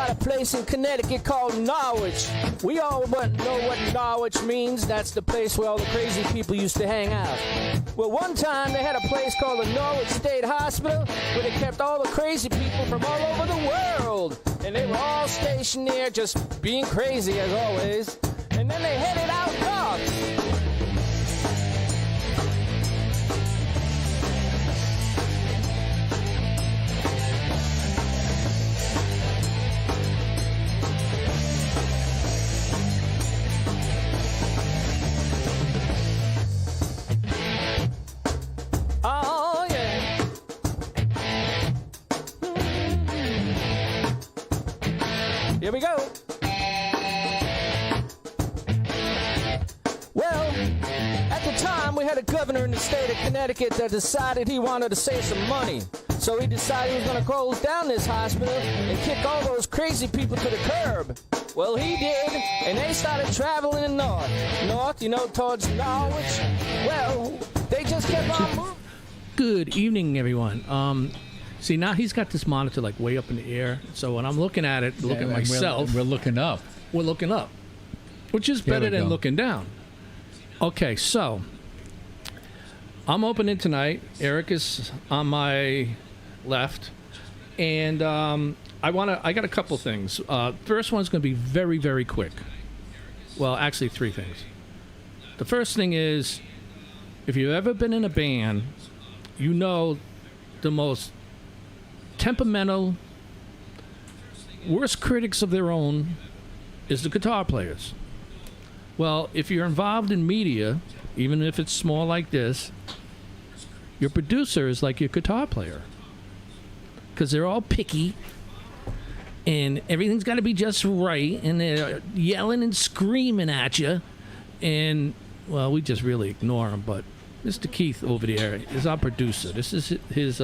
got a place in Connecticut called Norwich. We all know what Norwich means. That's the place where all the crazy people used to hang out. Well, one time they had a place called the Norwich State Hospital where they kept all the crazy people from all over the world. And they were all stationed there just being crazy as always. And then they headed out north. Here we go. Well, at the time, we had a governor in the state of Connecticut that decided he wanted to save some money. So he decided he was going to close down this hospital and kick all those crazy people to the curb. Well, he did, and they started traveling north. North, towards Norwich. Well, they just kept on moving. Good evening, everyone. See, now he's got this monitor like way up in the air. So when I'm looking at it, looking at myself. We're looking up. We're looking up, which is better than looking down. Okay, so I'm opening tonight. Eric is on my left. And I got a couple things. First one's going to be very, very quick. Well, actually, three things. The first thing is, if you've ever been in a band, you know the most temperamental, worst critics of their own is the guitar players. Well, if you're involved in media, even if it's small like this, your producer is like your guitar player. Because they're all picky, and everything's got to be just right, and they're yelling and screaming at you. And, well, we just really ignore them, but Mr. Keith over there is our producer. This is his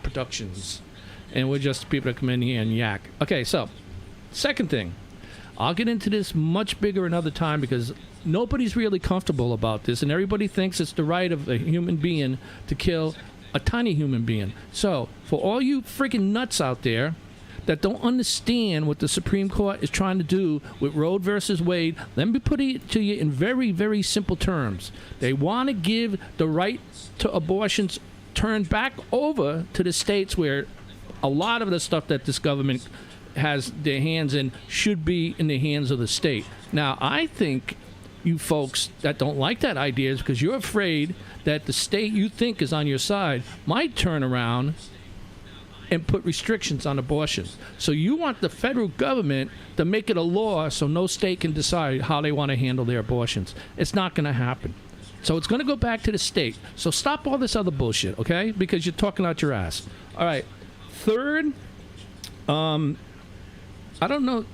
productions. And we're just people that come in here and yak. Okay, so, second thing. I'll get into this much bigger another time because nobody's really comfortable about this, and everybody thinks it's the right of a human being to kill a tiny human being. So, for all you freaking nuts out there that don't understand what the Supreme Court is trying to do with Roe versus Wade, let me put it to you in very, very simple terms. They want to give the right to abortions turned back over to the states where a lot of the stuff that this government has their hands in should be in the hands of the state. Now, I think you folks that don't like that idea is because you're afraid that the state you think is on your side might turn around and put restrictions on abortion. So you want the federal government to make it a law so no state can decide how they want to handle their abortions. It's not going to happen. So it's going to go back to the state. So stop all this other bullshit, okay? Because you're talking out your ass. All right. Third, I don't know,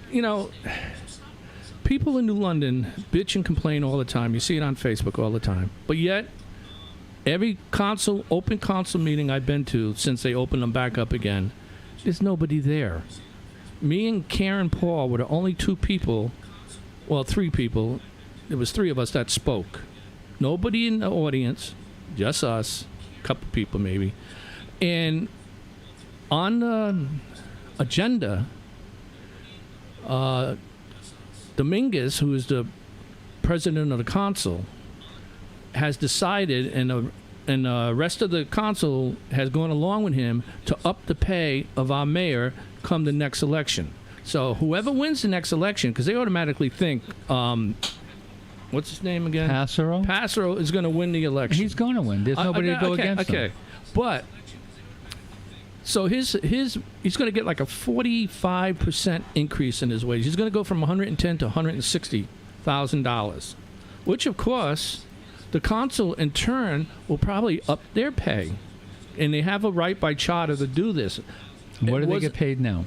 people in New London bitch and complain all the time. You see it on Facebook all the time. But yet, every open council meeting I've been to since they opened them back up again, there's nobody there. Me and Karen Paul were the only three people, there was three of us that spoke. Nobody in the audience, just us, a couple people maybe. And on the agenda, Dominguez, who is the president of the council, has decided, and the rest of the council has gone along with him, to up the pay of our mayor come the next election. So whoever wins the next election, because they automatically think, what's his name again? Passero? Passero is going to win the election. He's going to win. There's nobody to go against him. Okay, but so he's going to get like a 45% increase in his wage. He's going to go from $110,000 to $160,000, which of course the council in turn will probably up their pay, and they have a right by charter to do this. What do they get paid now?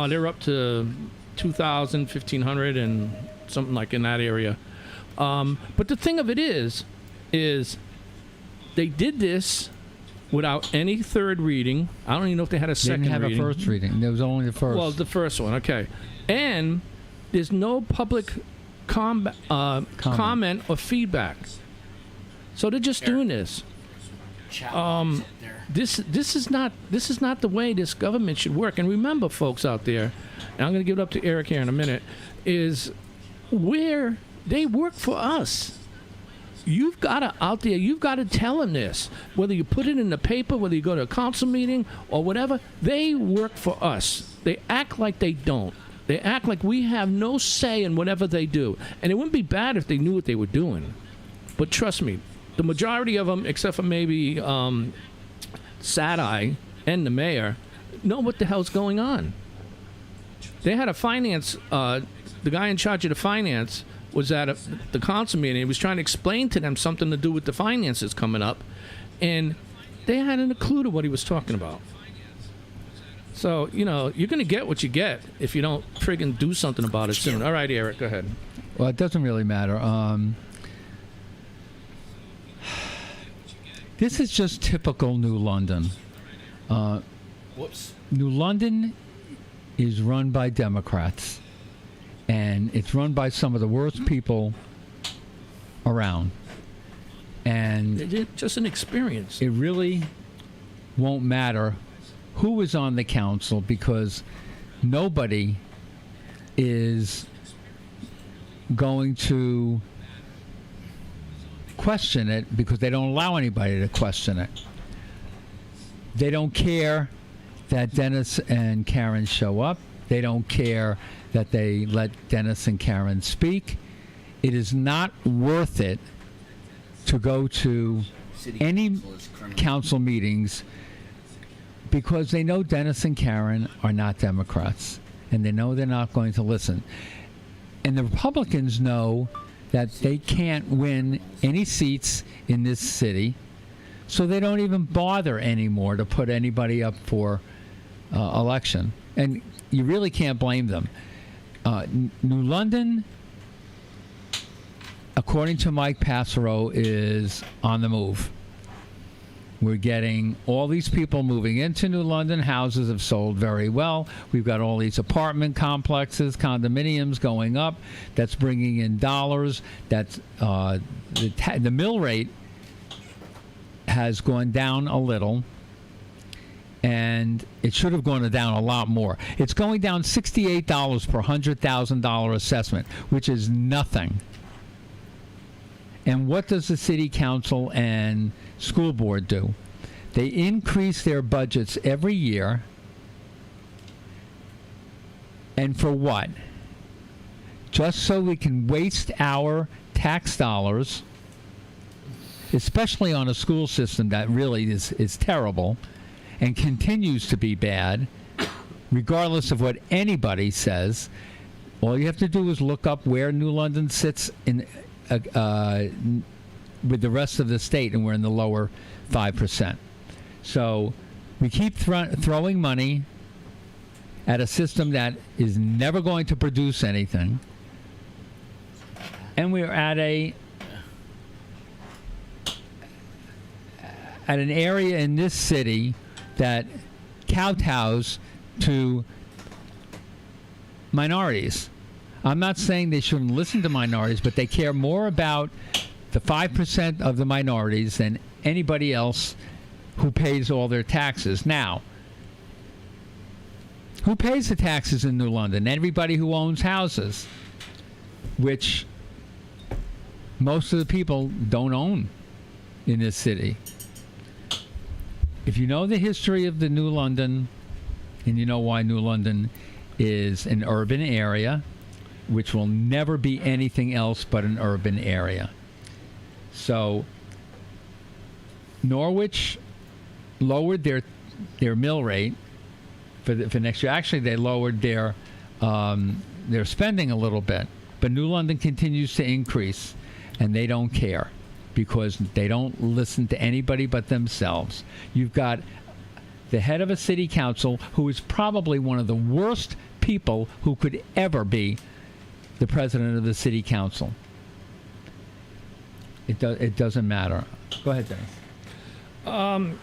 They're up to $2,000, $1,500, and something like in that area. But the thing of it is they did this without any third reading. I don't even know if they had a second reading. They didn't have a first reading. There was only the first. Well, the first one, okay. And there's no public comment or feedback. So they're just doing this. This is not the way this government should work. And remember, folks out there, and I'm going to give it up to Eric here in a minute, is where they work for us. You've got to out there, you've got to tell them this. Whether you put it in the paper, whether you go to a council meeting or whatever, they work for us. They act like they don't. They act like we have no say in whatever they do. And it wouldn't be bad if they knew what they were doing. But trust me, the majority of them, except for maybe Sad-Eye and the mayor, know what the hell's going on. They had a finance, the guy in charge of the finance was at the council meeting. He was trying to explain to them something to do with the finances coming up, and they hadn't a clue to what he was talking about. So, you know, you're going to get what you get if you don't friggin' do something about it soon. All right, Eric, go ahead. Well, it doesn't really matter. This is just typical New London. Whoops. New London is run by Democrats, and it's run by some of the worst people around. And just an experience. It really won't matter who is on the council, because nobody is going to question it, because they don't allow anybody to question it. They don't care that Dennis and Karen show up. They don't care that they let Dennis and Karen speak. It is not worth it to go to any council meetings, because they know Dennis and Karen are not Democrats, and they know they're not going to listen. And the Republicans know that they can't win any seats in this city, so they don't even bother anymore to put anybody up for election. And you really can't blame them. New London, according to Mike Passero, is on the move. We're getting all these people moving into New London. Houses have sold very well. We've got all these apartment complexes, condominiums going up. That's bringing in dollars. That's the mill rate has gone down a little, and it should have gone down a lot more. It's going down $68 per $100,000 assessment, which is nothing. And what does the city council and school board do? They increase their budgets every year. And for what? Just so we can waste our tax dollars, especially on a school system that really is terrible and continues to be bad, regardless of what anybody says. All you have to do is look up where New London sits in with the rest of the state, and we're in the lower 5%. So we keep throwing money at a system that is never going to produce anything, and we're at an area in this city that kowtows to minorities. I'm not saying they shouldn't listen to minorities, but they care more about the 5% of the minorities than anybody else who pays all their taxes. Now, who pays the taxes in New London? Everybody who owns houses, which most of the people don't own in this city. If you know the history of the New London, and you know why New London is an urban area, which will never be anything else but an urban area. So Norwich lowered their mill rate for next year. Actually, they lowered their spending a little bit, but New London continues to increase, and they don't care because they don't listen to anybody but themselves. You've got the head of a city council who is probably one of the worst people who could ever be the president of the city council. It doesn't matter. Go ahead, Dennis.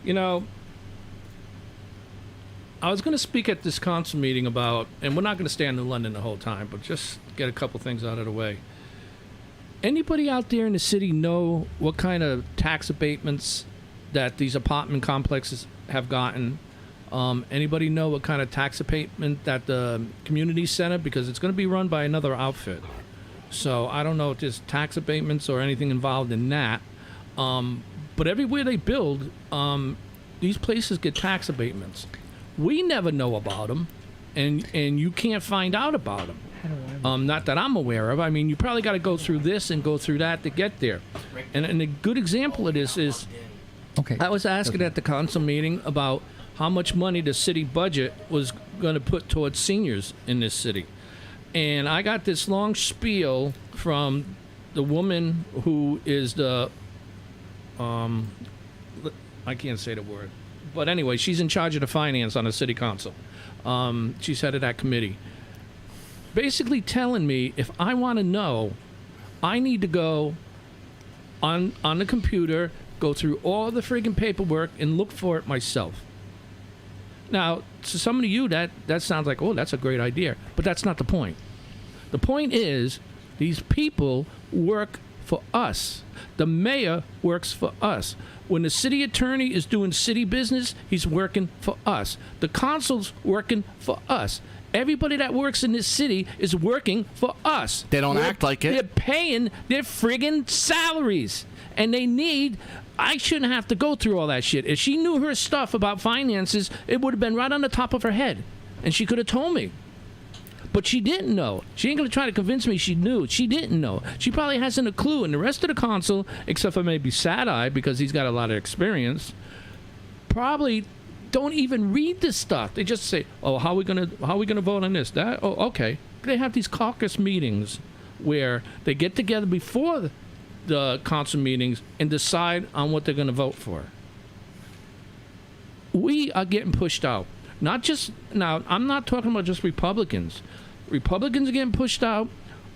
You know, I was going to speak at this council meeting about, and we're not going to stay in New London the whole time, but just get a couple things out of the way. Anybody out there in the city know what kind of tax abatements that these apartment complexes have gotten Anybody know what kind of tax abatement that the community center, because it's going to be run by another outfit. So I don't know if there's tax abatements or anything involved in that. But everywhere they build, these places get tax abatements. We never know about them, and you can't find out about them. Not that I'm aware of. I mean, you probably got to go through this and go through that to get there. And a good example of this is, Okay. I was asking at the council meeting about how much money the city budget was going to put towards seniors in this city. And I got this long spiel from the woman who is the, I can't say the word. But anyway, she's in charge of the finance on the city council. She's head of that committee. Basically telling me if I want to know, I need to go on the computer, go through all the friggin' paperwork and look for it myself. Now, to some of you, that sounds like, oh, that's a great idea. But that's not the point. The point is, these people work for us. The mayor works for us. When the city attorney is doing city business, he's working for us. The consul's working for us. Everybody that works in this city is working for us. They don't act like it. They're paying their friggin' salaries. And they need... I shouldn't have to go through all that shit. If she knew her stuff about finances, it would have been right on the top of her head. And she could have told me. But she didn't know. She ain't going to try to convince me she knew. She didn't know. She probably hasn't a clue. And the rest of the council, except for maybe Sad-Eye, because he's got a lot of experience, probably don't even read this stuff. They just say, oh, how are we gonna vote on this? That? Oh, okay. They have these caucus meetings where they get together before the council meetings and decide on what they're going to vote for. We are getting pushed out. Not just now. I'm not talking about just Republicans. Republicans are getting pushed out.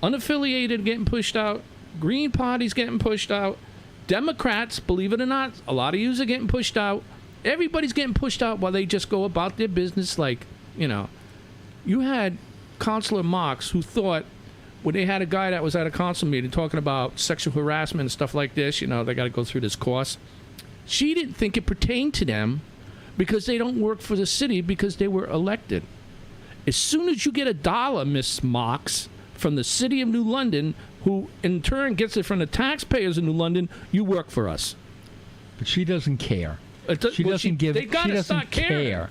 Unaffiliated are getting pushed out. Green Party's getting pushed out. Democrats, believe it or not, a lot of yous are getting pushed out. Everybody's getting pushed out while they just go about their business like, you know. You had Councilor Marks who thought when they had a guy that was at a council meeting talking about sexual harassment and stuff like this, you know, they got to go through this course. She didn't think it pertained to them because they don't work for the city because they were elected. As soon as you get $1, Miss Marks, from the city of New London, who in turn gets it from the taxpayers of New London, you work for us. But she doesn't care. She Well, doesn't give. They She gotta doesn't start caring. care.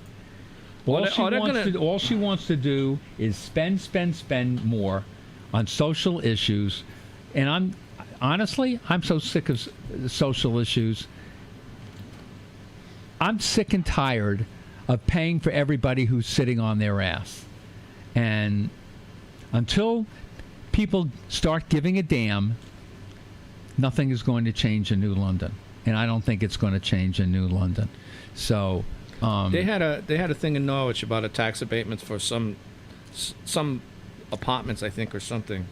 Or they- All she wants to do is spend more on social issues, and I'm so sick of social issues. I'm sick and tired of paying for everybody who's sitting on their ass, and until people start giving a damn, nothing is going to change in New London, and I don't think it's going to change in New London. So they had a thing in Norwich about a tax abatement for some apartments, I think, or something,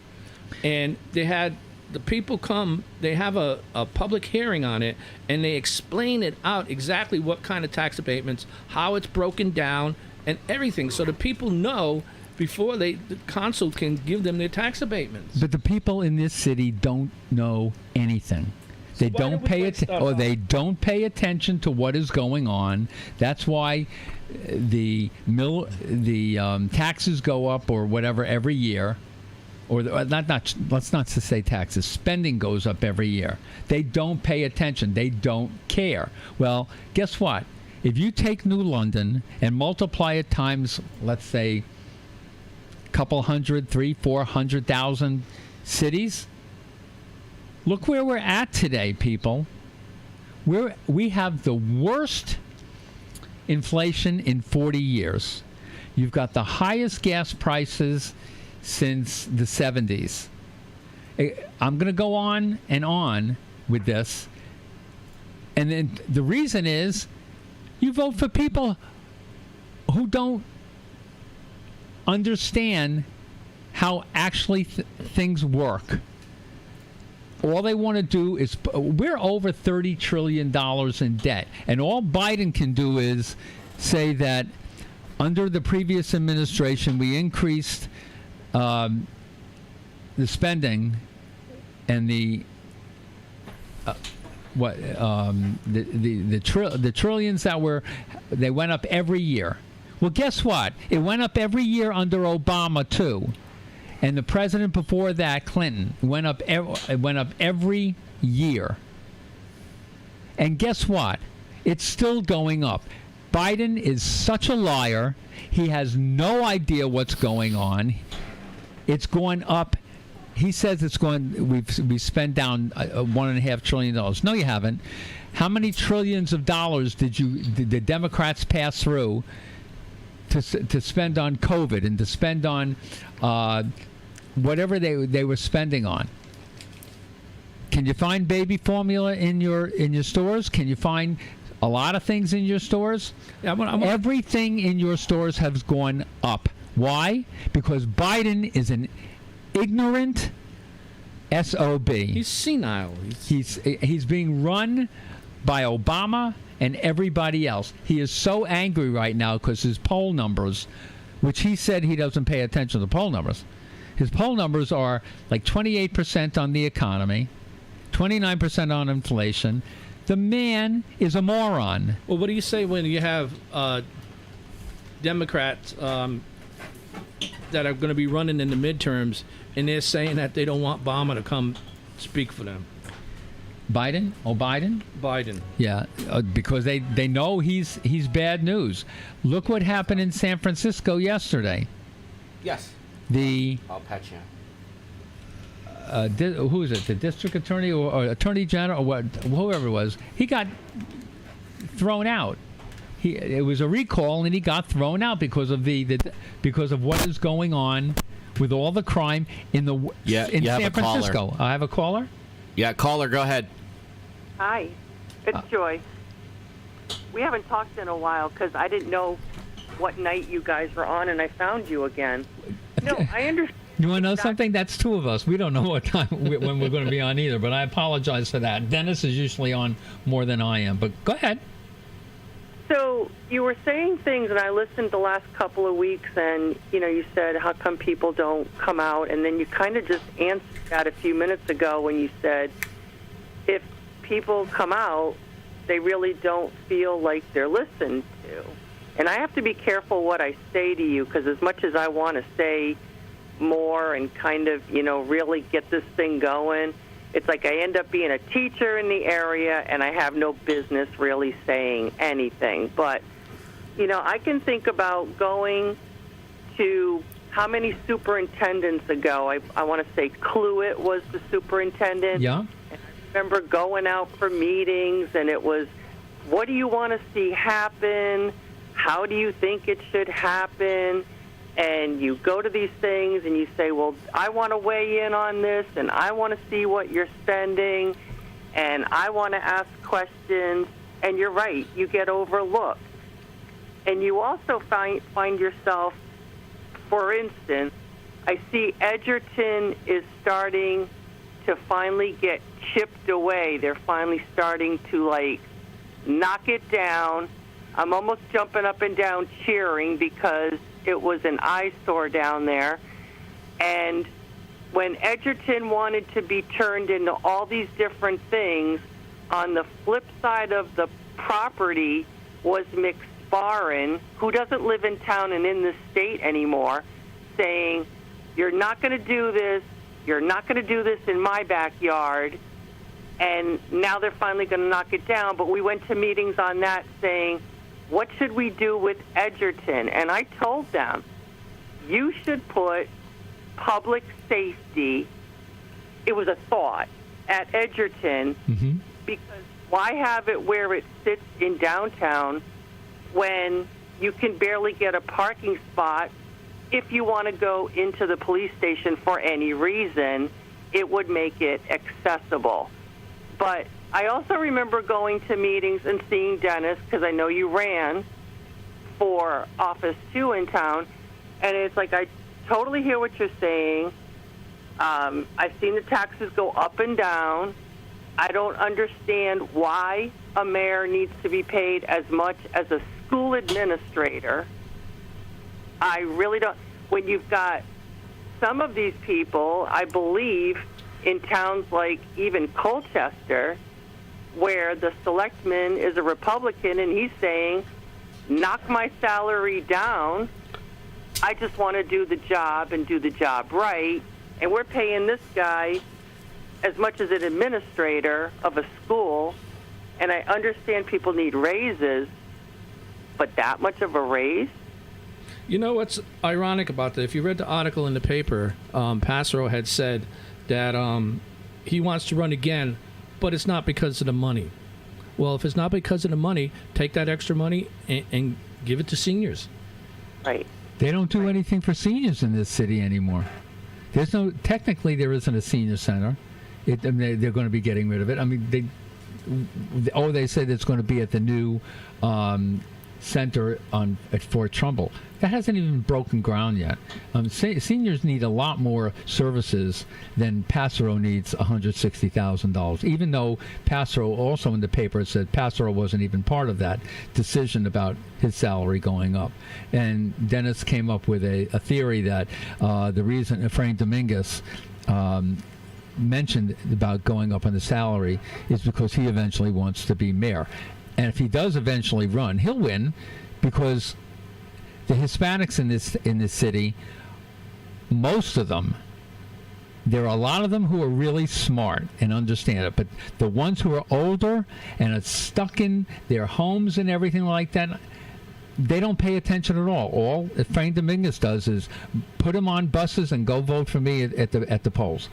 and they had the people come. They have a public hearing on it, and they explain it out exactly what kind of tax abatements, how it's broken down, and everything, so the people know before the council can give them their tax abatements. But the people in this city don't know anything. They why do don't we pay wait stuff out? they don't pay attention to what is going on. That's why the taxes go up or whatever every year, or let's not say taxes. Spending goes up every year. They don't pay attention. They don't care. Well, guess what? If you take New London and multiply it times, let's say, couple hundred, 300,000-400,000 cities. Look where we're at today, people. We have the worst inflation in 40 years. You've got the highest gas prices since the 70s. I'm going to go on and on with this. And then the reason is you vote for people who don't understand how actually things work. All they want to do is, we're over $30 trillion in debt. And all Biden can do is say that under the previous administration, we increased the spending and the what the trillions they went up every year. Well, guess what? It went up every year under Obama too, and the president before that, Clinton, went up every year. And guess what? It's still going up. Biden is such a liar. He has no idea what's going on. It's going up. He says it's going. We've spent down $1.5 trillion. No, you haven't. How many trillions of dollars did the Democrats pass through to spend on COVID and to spend on whatever they were spending on? Can you find baby formula in your stores? Can you find a lot of things in your stores? Yeah, everything in your stores has gone up. Why? Because Biden is an ignorant SOB. He's senile. He's being run by Obama and everybody else. He is so angry right now because his poll numbers, which he said he doesn't pay attention to poll numbers, his poll numbers are like 28% on the economy, 29% on inflation. The man is a moron. Well, what do you say when you have Democrats that are going to be running in the midterms, and they're saying that they don't want Obama to come speak for them? Biden? Oh, Biden? Biden. Yeah, because they know he's bad news. Look what happened in San Francisco yesterday. Yes. I'll patch you. Who is it? The district attorney or attorney general or what? Whoever it was, he got thrown out. It was a recall, and he got thrown out because of because of what is going on with all the crime in San Francisco. I have a caller. Yeah, caller, go ahead. Hi, it's Joy. We haven't talked in a while because I didn't know what night you guys were on, and I found you again. No, I understand. You want to know something? That's two of us. We don't know what time when we're going to be on either, but I apologize for that. Dennis is usually on more than I am, but go ahead. So you were saying things, and I listened the last couple of weeks, and, you said, how come people don't come out? And then you kind of just answered that a few minutes ago when you said, if people come out, they really don't feel like they're listened to. And I have to be careful what I say to you, because as much as I want to say more and kind of, really get this thing going, it's like I end up being a teacher in the area and I have no business really saying anything. But, I can think about going to how many superintendents ago. I want to say Cluett was the superintendent. Yeah. And I remember going out for meetings, and it was, what do you want to see happen? How do you think it should happen? And you go to these things and you say, well, I want to weigh in on this, and I want to see what you're spending, and I want to ask questions. And you're right, you get overlooked. And you also find yourself, for instance, I see Edgerton is starting to finally get chipped away. They're finally starting to, knock it down. I'm almost jumping up and down cheering because it was an eyesore down there. And when Edgerton wanted to be turned into all these different things, on the flip side of the property was McSparran, who doesn't live in town and in the state anymore, saying, you're not going to do this, you're not going to do this in my backyard. And now they're finally going to knock it down. But we went to meetings on that saying, what should we do with Edgerton? And I told them, you should put public safety, it was a thought, at Edgerton, because why have it where it sits in downtown when you can barely get a parking spot? If you want to go into the police station for any reason, it would make it accessible. But I also remember going to meetings and seeing Dennis, because I know you ran for Office 2 in town, and it's like, I totally hear what you're saying. I've seen the taxes go up and down. I don't understand why a mayor needs to be paid as much as a school administrator. I really don't. When you've got some of these people, I believe, in towns like even Colchester, where the selectman is a Republican and he's saying, knock my salary down. I just want to do the job and do the job right. And we're paying this guy as much as an administrator of a school. And I understand people need raises, but that much of a raise? You know what's ironic about that? If you read the article in the paper, Passero had said that he wants to run again, but it's not because of the money. Well, if it's not because of the money, take that extra money and give it to seniors. Right. They don't do anything for seniors in this city anymore. Technically, there isn't a senior center. They're going to be getting rid of it. I mean, they said it's going to be at the new center at Fort Trumbull. That hasn't even broken ground yet. Seniors need a lot more services than Passero needs $160,000, even though Passero also in the paper said Passero wasn't even part of that decision about his salary going up. And Dennis came up with a theory that the reason Efrain Dominguez mentioned about going up on the salary is because he eventually wants to be mayor. And if he does eventually run, he'll win because the Hispanics in this city, most of them, there are a lot of them who are really smart and understand it, but the ones who are older and are stuck in their homes and everything like that, they don't pay attention at all. All Frank Dominguez does is put them on buses and go vote for me at the polls.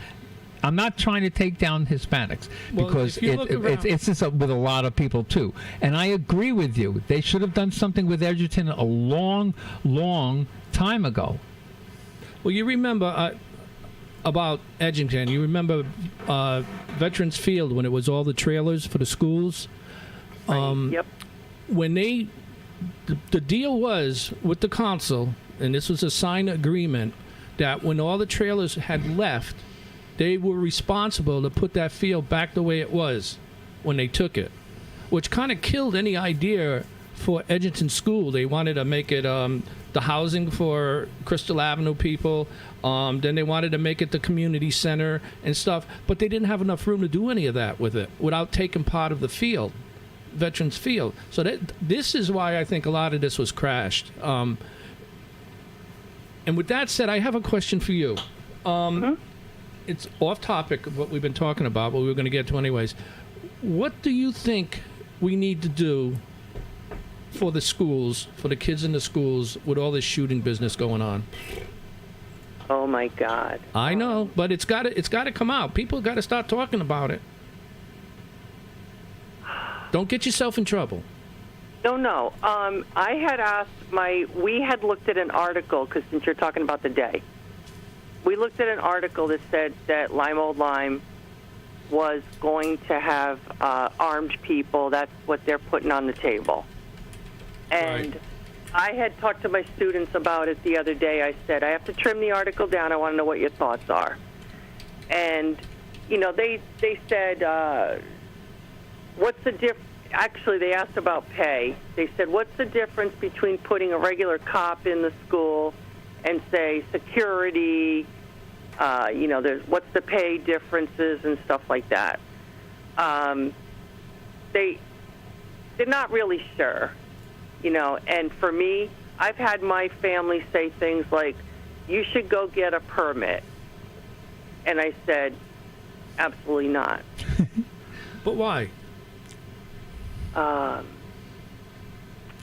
I'm not trying to take down Hispanics because it's just with a lot of people too. And I agree with you. They should have done something with Edgerton a long, long time ago. Well, you remember about Edgerton. You remember Veterans Field when it was all the trailers for the schools? Yep. When the deal was with the council, and this was a signed agreement, that when all the trailers had left, they were responsible to put that field back the way it was when they took it, which kind of killed any idea for Edgerton School. They wanted to make it the housing for Crystal Avenue people. Then they wanted to make it the community center and stuff, but they didn't have enough room to do any of that with it without taking part of the field, Veterans Field. So this is why I think a lot of this was crashed. And with that said, I have a question for you. It's off topic of what we've been talking about, but we were going to get to anyways. What do you think we need to do for the schools, for the kids in the schools, with all this shooting business going on? Oh my God! I know, but it's got to come out. People got to start talking about it. Don't get yourself in trouble. No. I had asked we had looked at an article, because since you're talking about the day, we looked at an article that said that Lime Old Lyme was going to have armed people. That's what they're putting on the table. And Right. I had talked to my students about it the other day. I said, I have to trim the article down. I want to know what your thoughts are. And, they said, what's the difference? Actually, they asked about pay. They said, what's the difference between putting a regular cop in the school and, say, security? What's the pay differences and stuff like that? They're not really sure, And for me, I've had my family say things like, you should go get a permit. And I said, absolutely not. But why?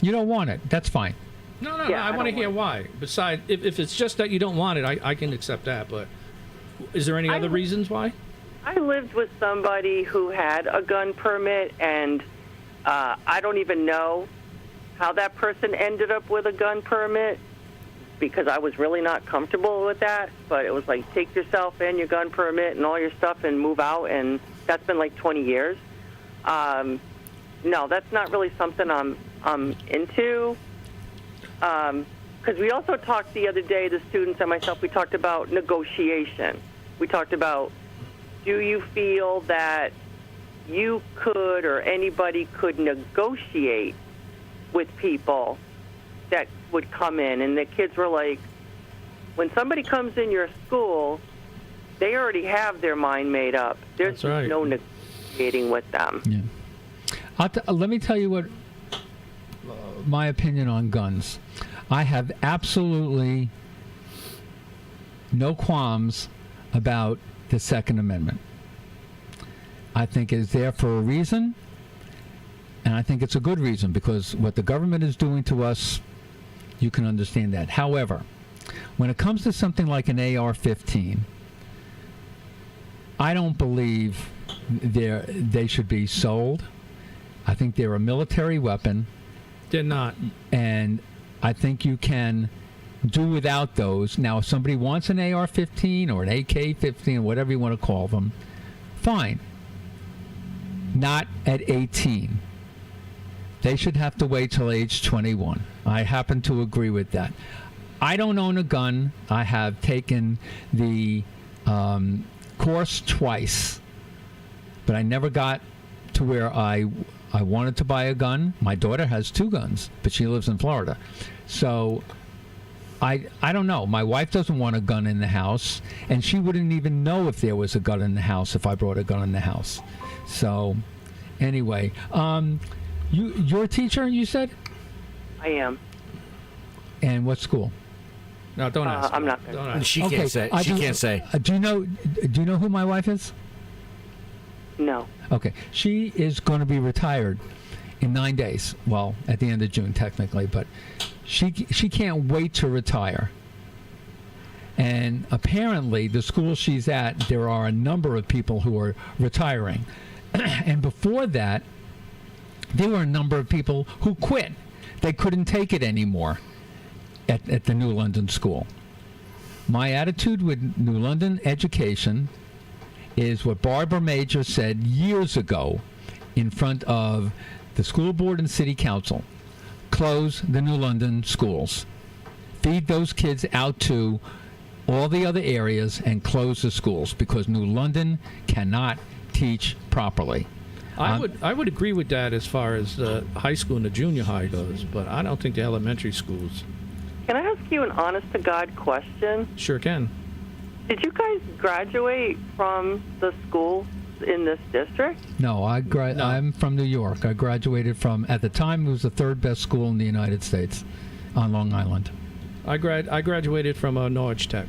You don't want it. That's fine. No. Yeah, I want to don't hear why. Besides, if it's just that you don't want it, I can accept that. But is there any other reasons why? I lived with somebody who had a gun permit, and I don't even know how that person ended up with a gun permit because I was really not comfortable with that. But it was like, take yourself and your gun permit and all your stuff and move out, and that's been like 20 years. No, that's not really something I'm into. Because we also talked the other day, the students and myself, we talked about negotiation. We talked about, do you feel that you could or anybody could negotiate with people that would come in? And the kids were like, when somebody comes in your school, they already have their mind made up. There's That's right. no negotiating with them. Yeah. Let me tell you what my opinion on guns. I have absolutely no qualms about the Second Amendment. I think it is there for a reason, and I think it's a good reason, because what the government is doing to us, you can understand that. However, when it comes to something like an AR-15, I don't believe they should be sold. I think they're a military weapon. They're not. And I think you can do without those. Now, if somebody wants an AR-15 or an AK-15, whatever you want to call them, fine. Not at 18. They should have to wait till age 21. I happen to agree with that. I don't own a gun. I have taken the course twice, but I never got to where I wanted to buy a gun. My daughter has 2 guns, but she lives in Florida. So I don't know. My wife doesn't want a gun in the house, and she wouldn't even know if there was a gun in the house if I brought a gun in the house. So anyway, you're a teacher, you said? I am. And what school? No, don't ask. I'm not gonna- Don't ask. She can't say. She can't say. Do you know who my wife is? No. Okay. She is going to be retired in 9 days. Well, at the end of June, technically, but she can't wait to retire. And apparently, the school she's at, there are a number of people who are retiring. And before that, there were a number of people who quit. They couldn't take it anymore at the New London School. My attitude with New London education is what Barbara Major said years ago in front of the school board and city council. Close the New London schools. Feed those kids out to all the other areas and close the schools, because New London cannot teach properly. I would agree with that as far as the high school and the junior high goes, but I don't think the elementary schools. Can I ask you an honest-to-God question? Sure can. Did you guys graduate from the schools in this district? No, No. I'm from New York. I graduated from, at the time, it was the 3rd best school in the United States on Long Island. I graduated from Norwich Tech.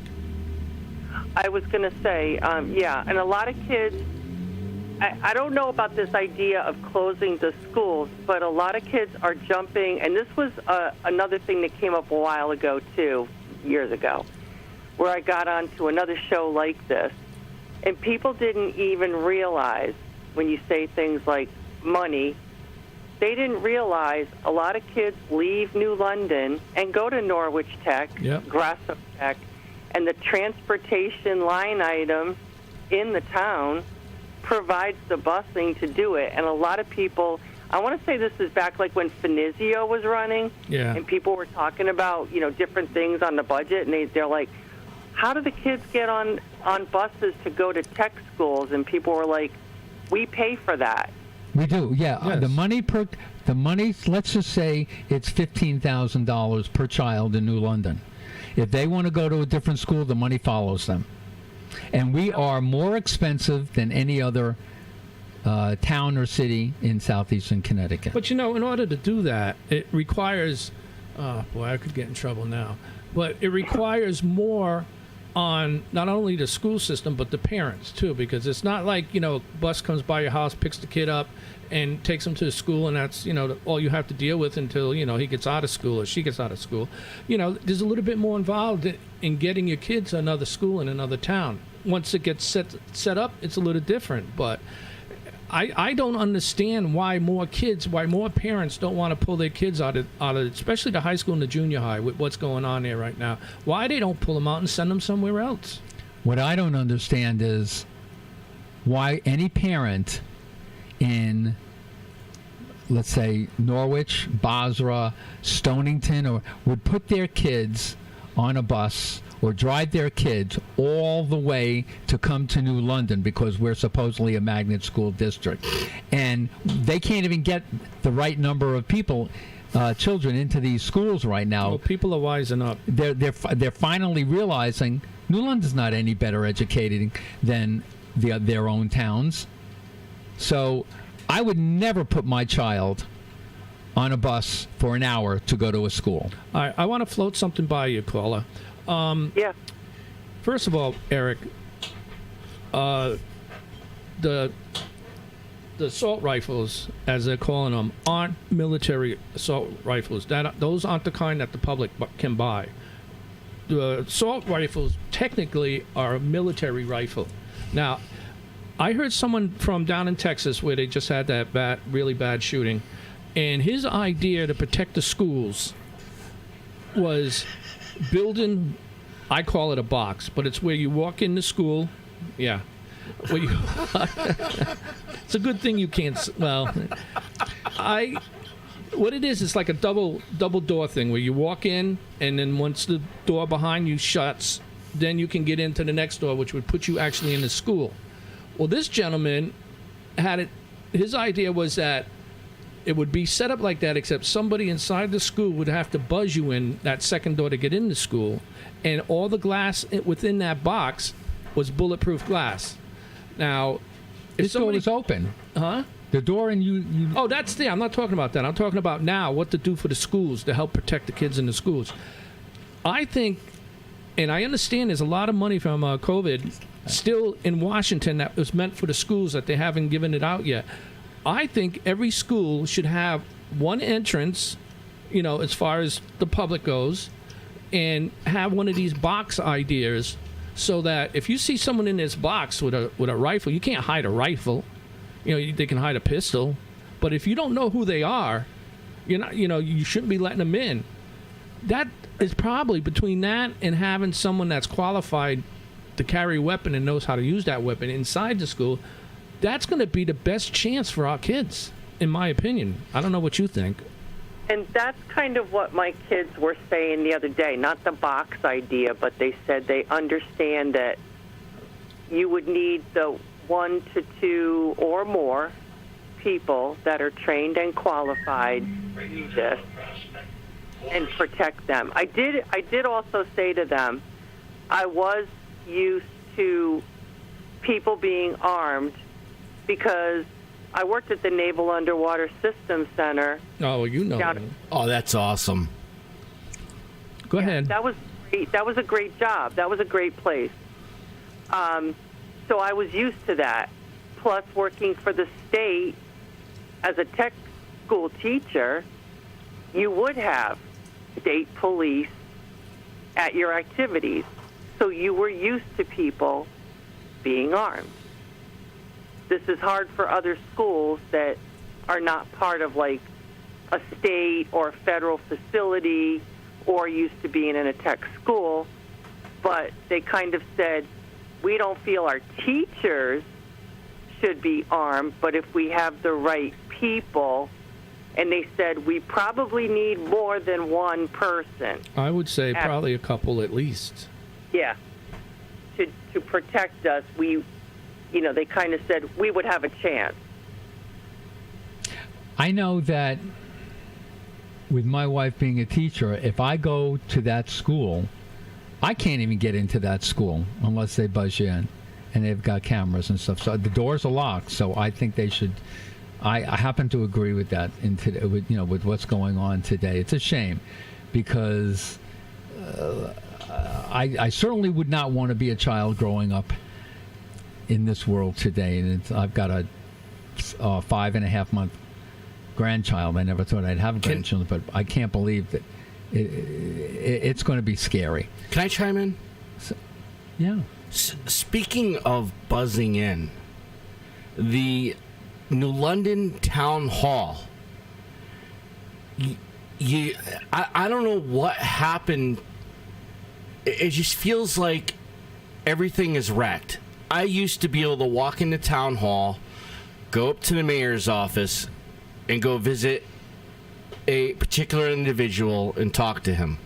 I was going to say, yeah, and a lot of kids, I don't know about this idea of closing the schools, but a lot of kids are jumping, and this was another thing that came up a while ago, too, years ago, where I got onto another show like this, and people didn't even realize, when you say things like money, they didn't realize a lot of kids leave New London and go to Norwich Tech, Yep. Grasso Tech, and the transportation line item in the town provides the busing to do it. And a lot of people, I want to say this is back like when Finizio was running, Yeah. and people were talking about, different things on the budget, and they're like, how do the kids get on buses to go to tech schools? And people were like, we pay for that. We do, yeah. Yes. The money. Let's just say it's $15,000 per child in New London. If they want to go to a different school, the money follows them. And we are more expensive than any other town or city in southeastern Connecticut. But in order to do that, it requires, boy, I could get in trouble now, but it requires more on not only the school system, but the parents too, because it's not like, a bus comes by your house, picks the kid up and takes him to school, and that's, all you have to deal with until, he gets out of school or she gets out of school. There's a little bit more involved in getting your kids to another school in another town. Once it gets set up, it's a little different, but I don't understand why more parents don't want to pull their kids out of especially the high school and the junior high with what's going on there right now. Why they don't pull them out and send them somewhere else? What I don't understand is why any parent in, let's say, Norwich, Basra, Stonington, would put their kids on a bus or drive their kids all the way to come to New London, because we're supposedly a magnet school district. And they can't even get the right number of children into these schools right now. Well, people are wising up. They're finally realizing New London's not any better educated than their own towns. So I would never put my child on a bus for an hour to go to a school. All right, I want to float something by you, caller. Yeah. First of all, Eric, the assault rifles, as they're calling them, aren't military assault rifles. Those aren't the kind that the public can buy. The assault rifles technically are a military rifle. Now, I heard someone from down in Texas where they just had that really bad shooting, and his idea to protect the schools was building, I call it a box, but it's where you walk into school. Yeah. Where you, it's a good thing you can't. Well, what it is, it's like a double door thing where you walk in, and then once the door behind you shuts, then you can get into the next door, which would put you actually in the school. Well, this gentleman had it. His idea was that it would be set up like that, except somebody inside the school would have to buzz you in that second door to get into school, and all the glass within that box was bulletproof glass. Now, if This door somebody is open. huh? The door and you Oh, that's there. I'm not talking about that. I'm talking about now what to do for the schools to help protect the kids in the schools. I think, and I understand there's a lot of money from COVID still in Washington that was meant for the schools that they haven't given it out yet. I think every school should have one entrance, as far as the public goes, and have one of these box ideas so that if you see someone in this box with a rifle, you can't hide a rifle. They can hide a pistol, but if you don't know who they are, you shouldn't be letting them in. That is probably between that and having someone that's qualified to carry a weapon and knows how to use that weapon inside the school. That's going to be the best chance for our kids, in my opinion. I don't know what you think. And that's kind of what my kids were saying the other day. Not the box idea, but they said they understand that you would need the 1 to 2 or more people that are trained and qualified to do this and protect them. I did also say to them, I was used to people being armed because I worked at the Naval Underwater Systems Center. Oh, you know. Oh, that's awesome. Go ahead. That was great. That was a great job. That was a great place. So I was used to that. Plus, working for the state as a tech school teacher, you would have state police at your activities. So you were used to people being armed. This is hard for other schools that are not part of like a state or federal facility or used to being in a tech school, but they kind of said, we don't feel our teachers should be armed, but if we have the right people, and they said we probably need more than one person. I would say probably a couple at least. Yeah. To protect us, they kind of said we would have a chance. I know that with my wife being a teacher, if I go to that school, I can't even get into that school unless they buzz you in, and they've got cameras and stuff. So the doors are locked. So I think they should. I happen to agree with that. With what's going on today, it's a shame because I certainly would not want to be a child growing up in this world today. And I've got a 5.5-month grandchild. I never thought I'd have grandchildren, but I can't believe that it's going to be scary. Can I chime in? Yeah. Speaking of buzzing in, the New London Town Hall. I don't know what happened. It just feels like everything is wrecked. I used to be able to walk into Town Hall, go up to the mayor's office, and go visit a particular individual and talk to him.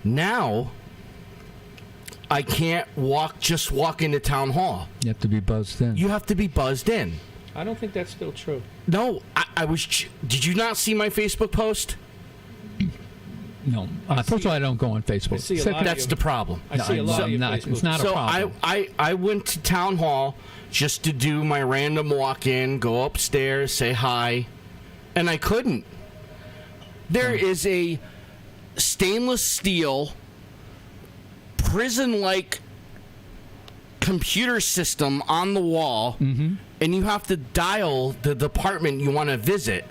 Now, I can't just walk into Town Hall. You have to be buzzed in. You have to be buzzed in. I don't think that's still true. No, I was. Did you not see my Facebook post? No. First of all, I don't go on Facebook. see a lot Second, That's the problem. I see a lot of your not, Facebook. it's not a So problem. I went to town hall just to do my random walk-in, go upstairs, say hi, and I couldn't. There is a stainless steel prison-like computer system on the wall, and you have to dial the department you want to visit.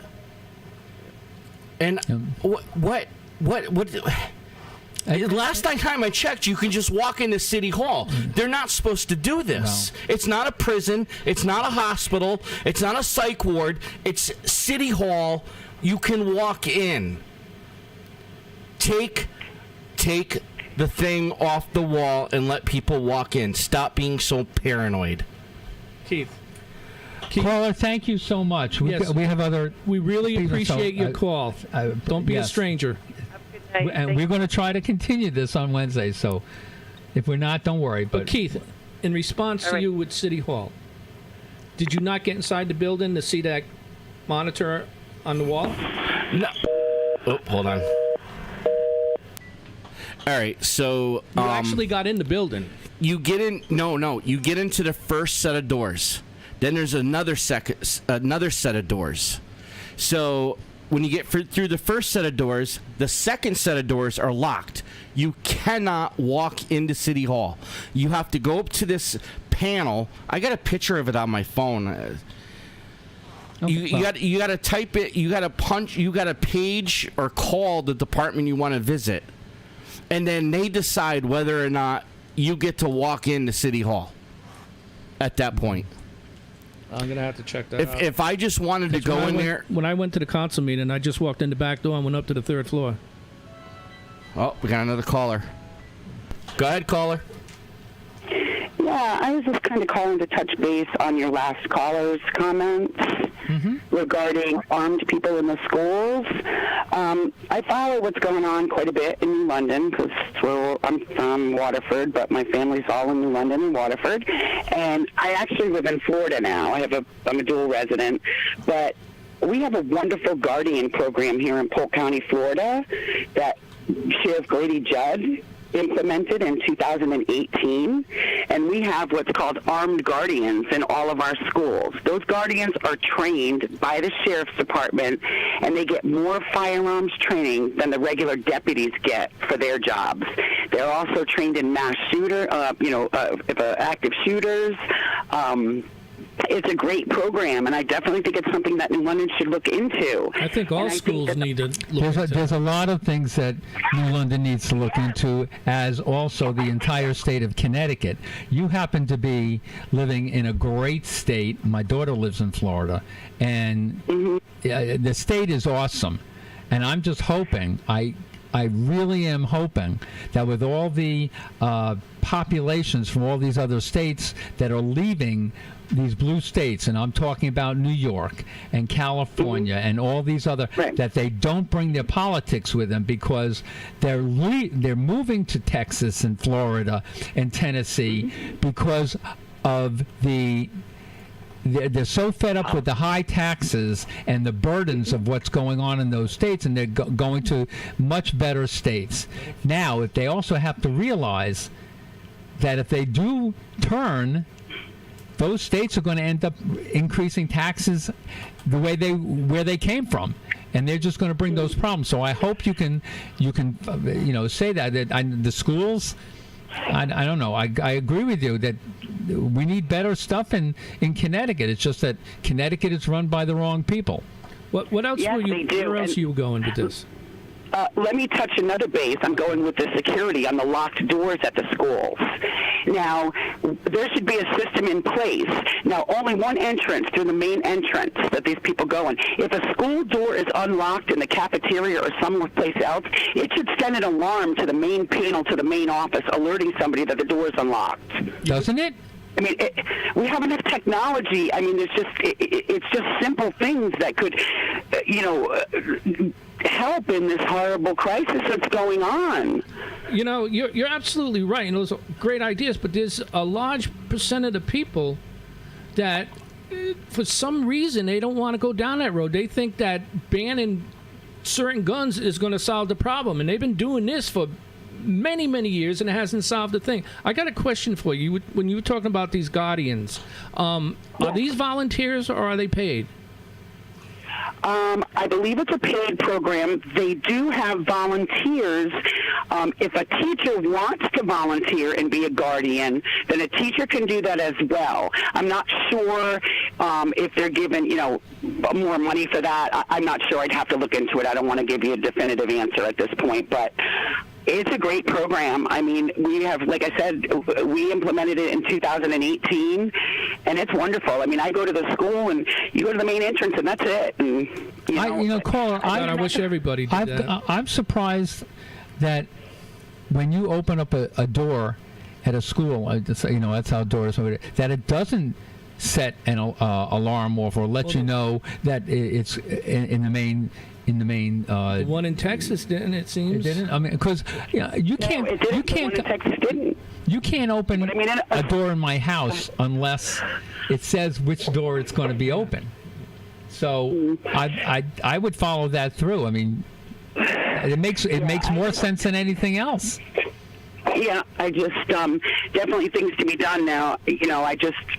And what? Last time I checked, you can just walk into City Hall. They're not supposed to do this. It's not a prison. It's not a hospital. It's not a psych ward. It's City Hall. You can walk in. Take the thing off the wall and let people walk in. Stop being so paranoid. Keith, Caller, thank you so much. We, Yes. we have other. we really people, appreciate so, your call. Don't be a yes. stranger. And we're going to try to continue this on Wednesday. So if we're not, don't worry. But Keith, in response All to right. you with City Hall, did you not get inside the building to see that monitor on the wall? No. Oh, hold on. All right, so You actually got in the building. you get in. No, you get into the first set of doors. Then there's another set of doors. So when you get through the first set of doors, the second set of doors are locked. You cannot walk into City Hall. You have to go up to this panel. I got a picture of it on my phone. You got to type it. You got to punch. You got to page or call the department you want to visit, and then they decide whether or not you get to walk into City Hall. At that point, I'm gonna have to check that out. if I just wanted to go in there, When I went to the council meeting, I just walked in the back door and went up to the third floor. Oh, we got another caller. go ahead, caller. Yeah, I was just kind of calling to touch base on your last caller's comments regarding armed people in the schools. I follow what's going on quite a bit in New London because I'm from Waterford, but my family's all in New London and Waterford. And I actually live in Florida now. I'm a dual resident, but we have a wonderful Guardian program here in Polk County, Florida, that Sheriff Grady Judd implemented in 2018, and we have what's called armed guardians in all of our schools. Those guardians are trained by the sheriff's department, and they get more firearms training than the regular deputies get for their jobs. They're also trained in mass active shooters. It's a great program, and I definitely think it's something that New London should look into. I think all And I think schools that need to look into. There's a lot of things that New London needs to look into, as also the entire state of Connecticut. You happen to be living in a great state. My daughter lives in Florida, and the state is awesome. And I'm just hoping, I really am hoping that with all the populations from all these other states that are leaving these blue states, and I'm talking about New York and California and all these other, Right. that they don't bring their politics with them, because they're moving to Texas and Florida and Tennessee because of they're so fed up with the high taxes and the burdens of what's going on in those states, and they're going to much better states. Now, if they also have to realize that if they do turn, those states are going to end up increasing taxes where they came from, and they're just going to bring those problems. So I hope you can say that the schools. I don't know. I agree with you that we need better stuff in Connecticut. It's just that Connecticut is run by the wrong people. What else Yes, were you? they do, Where else and- are you going with this? Let me touch another base. I'm going with the security on the locked doors at the schools. Now, there should be a system in place. Now, only one entrance through the main entrance that these people go in. If a school door is unlocked in the cafeteria or someplace else, it should send an alarm to the main panel, to the main office, alerting somebody that the door is unlocked. Doesn't it? I mean, we have enough technology. I mean, it's just simple things that could, help in this horrible crisis that's going on. You know, you're absolutely right, and those are great ideas. But there's a large percent of the people that, for some reason, they don't want to go down that road. They think that banning certain guns is going to solve the problem. And they've been doing this for many, many years, and it hasn't solved a thing. I got a question for you. When you were talking about these guardians, are these volunteers or are they paid? I believe it's a paid program. They do have volunteers. If a teacher wants to volunteer and be a guardian, then a teacher can do that as well. I'm not sure if they're given, more money for that. I'm not sure. I'd have to look into it. I don't want to give you a definitive answer at this point, but it's a great program. I mean, we have, like I said, we implemented it in 2018, and it's wonderful. I mean, I go to the school, and you go to the main entrance, and that's it. And, Caller, I wish everybody did that. I'm surprised that when you open up a door at a school, that's outdoors, that it doesn't set an alarm off or let you know that it's in the main. The one in Texas didn't. It seems. It didn't. I mean, because you can't. No, it didn't. You can't. The one in Texas didn't. You can't open a door in my house unless it says which door it's going to be open. So I would follow that through. I mean, it makes more sense than anything else. Yeah, I just definitely things to be done now.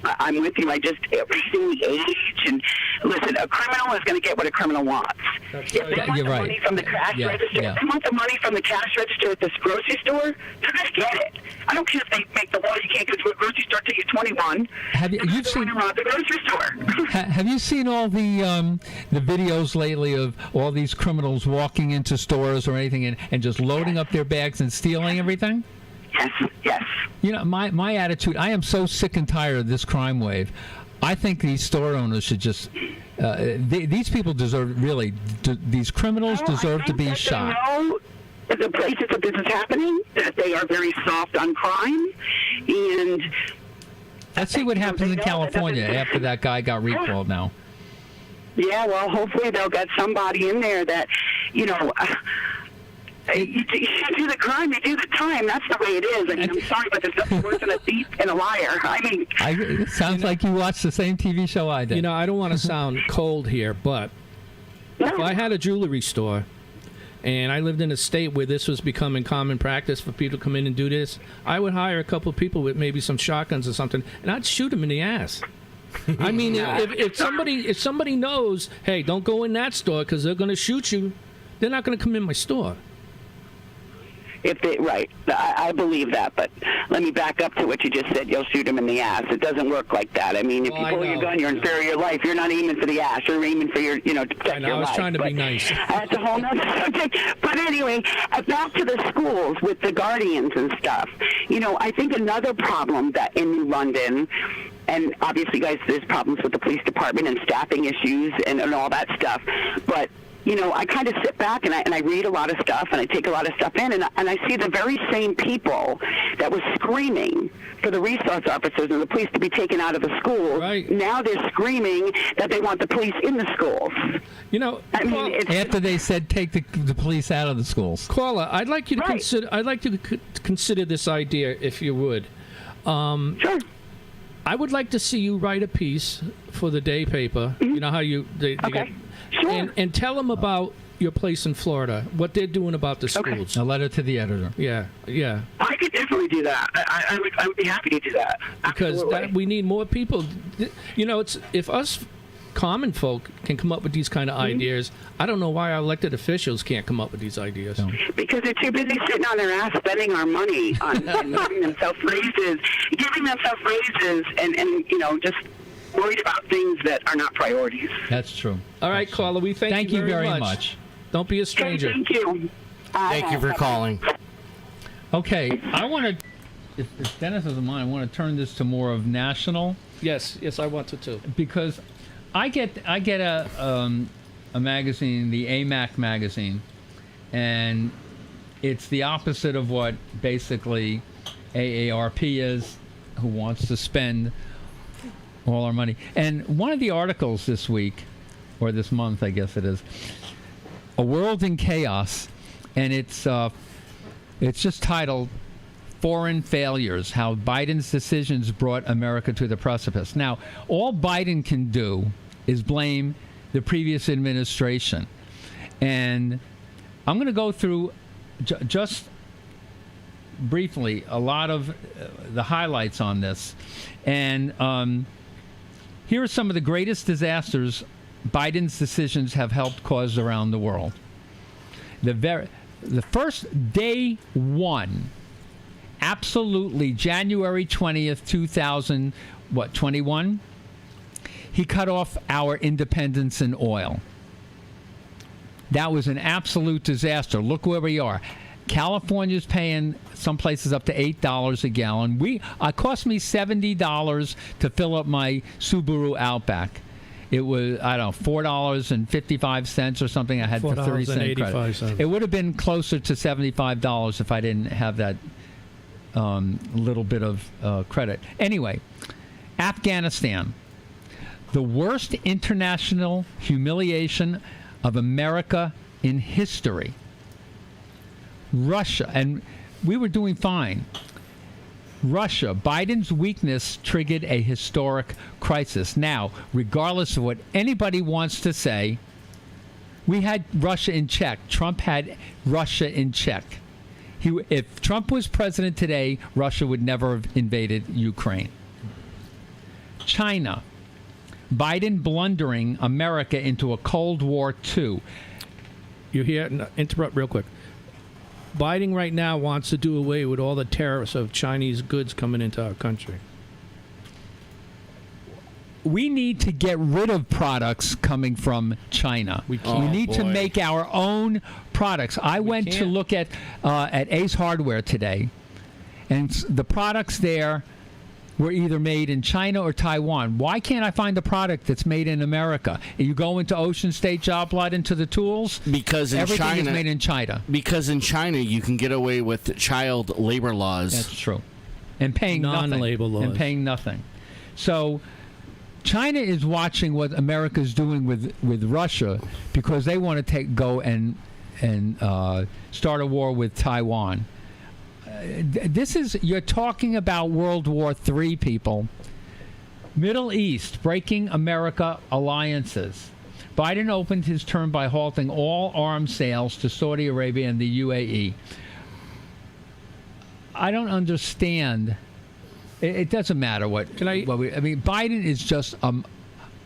I'm with you. Everything the age, and listen, a criminal is going to get what a criminal wants. If they want You're the right. money from the cash register, if they want the money from the cash register at this grocery store, they're going to get it. I don't care if they make the law you can't go to a grocery store till you're 21. You've seen the grocery store? Have you seen all the videos lately of all these criminals walking into stores or anything and just loading up their bags and stealing everything? Yes. My attitude, I am so sick and tired of this crime wave. I think these store owners should just, these people deserve, these criminals deserve to be shot. The places that this is happening, that they are very soft on crime, and let's see what happens in California after that guy got recalled now. Yeah, well, hopefully they'll get somebody in there that, you should do the crime, you do the time. That's the way it is. I mean, I'm sorry, but there's nothing worse than a thief and a liar. I mean, it sounds like you watched the same TV show I did. I don't want to sound cold here, but if I had a jewelry store and I lived in a state where this was becoming common practice for people to come in and do this, I would hire a couple of people with maybe some shotguns or something, and I'd shoot them in the ass. I mean, if somebody knows, hey, don't go in that store because they're going to shoot you, they're not going to come in my store. I believe that, but let me back up to what you just said. You'll shoot him in the ass. It doesn't work like that. I mean, if you pull your gun, you're in fear of your life. You're not aiming for the ass. You're aiming for to protect your life. I was trying to be nice. That's a whole nother subject. But anyway, back to the schools with the guardians and stuff. I think another problem that in New London, and obviously, guys, there's problems with the police department and staffing issues and all that stuff, but I kind of sit back and I read a lot of stuff and I take a lot of stuff in and I see the very same people that were screaming for the resource officers and the police to be taken out of the schools. Right. Now they're screaming that they want the police in the schools. After they said take the police out of the schools. Caller, I'd like you to consider. I'd like you to consider this idea, if you would. Sure. I would like to see you write a piece for the day paper. Mm-hmm. You know how you Okay. Sure. and tell them about your place in Florida, what they're doing about the schools. A letter to the editor. Yeah. I could definitely do that. I would be happy to do that. Because we need more people. It's if us common folk can come up with these kind of ideas, I don't know why our elected officials can't come up with these ideas. No. Because they're too busy sitting on their ass spending our money on giving themselves raises, and just worried about things that are not priorities. That's true. All right, caller, we thank you very much. Don't be a stranger. Okay, thank you. Thank you for calling. Okay, I want to, if Dennis doesn't mind, I want to turn this to more of national. Yes, I want to too. Because I get a magazine, the AMAC magazine, and it's the opposite of what basically AARP is, who wants to spend all our money. And one of the articles this week, or this month, I guess it is, A World in Chaos, and it's just titled Foreign Failures, How Biden's Decisions Brought America to the Precipice. Now, all Biden can do is blame the previous administration. And I'm going to go through just briefly a lot of the highlights on this. And here are some of the greatest disasters Biden's decisions have helped cause around the world. The first day one, absolutely January 20th, 2021, he cut off our independence in oil. That was an absolute disaster. Look where we are. California's paying some places up to $8 a gallon. It cost me $70 to fill up my Subaru Outback. It was, I don't know, $4.55 or something. I had for 30-cent credit. It would have been closer to $75 if I didn't have that little bit of credit. Anyway, Afghanistan, the worst international humiliation of America in history. Russia, and we were doing fine. Russia, Biden's weakness triggered a historic crisis. Now, regardless of what anybody wants to say, we had Russia in check. Trump had Russia in check. If Trump was president today, Russia would never have invaded Ukraine. China, Biden blundering America into a Cold War II. You hear? No, interrupt real quick. Biden right now wants to do away with all the tariffs of Chinese goods coming into our country. We need to get rid of products coming from China. We need to make our own products. I went to look at Ace Hardware today, and the products there were either made in China or Taiwan. Why can't I find a product that's made in America? You go into Ocean State Job Lot, into the tools, because in everything China, is made in China. Because in China you can get away with child labor laws. That's true. And paying non-labor laws. And paying nothing. So China is watching what America's doing with Russia because they want to go and start a war with Taiwan. You're talking about World War III, people. Middle East, breaking America alliances. Biden opened his term by halting all arms sales to Saudi Arabia and the UAE. I don't understand. It doesn't matter what. Biden is just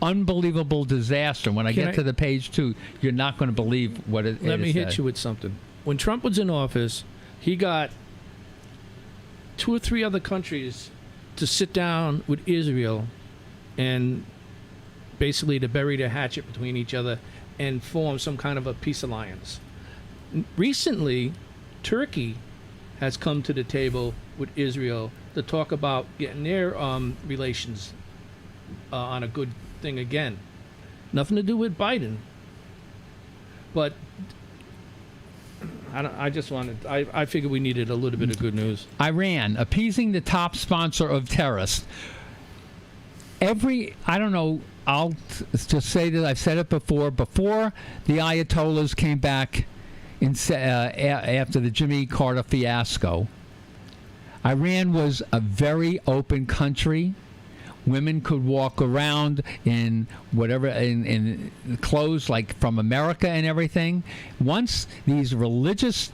unbelievable disaster. When I get to the page 2, you're not going to believe what it is. Let me hit you with something. When Trump was in office, he got 2 or 3 other countries to sit down with Israel and basically to bury the hatchet between each other and form some kind of a peace alliance. Recently, Turkey has come to the table with Israel to talk about getting their relations on a good thing again. Nothing to do with Biden. But I figured we needed a little bit of good news. Iran, appeasing the top sponsor of terrorists. I don't know, I'll just say that I've said it before the Ayatollahs came back after the Jimmy Carter fiasco, Iran was a very open country. Women could walk around in whatever, in clothes like from America and everything. Once these religious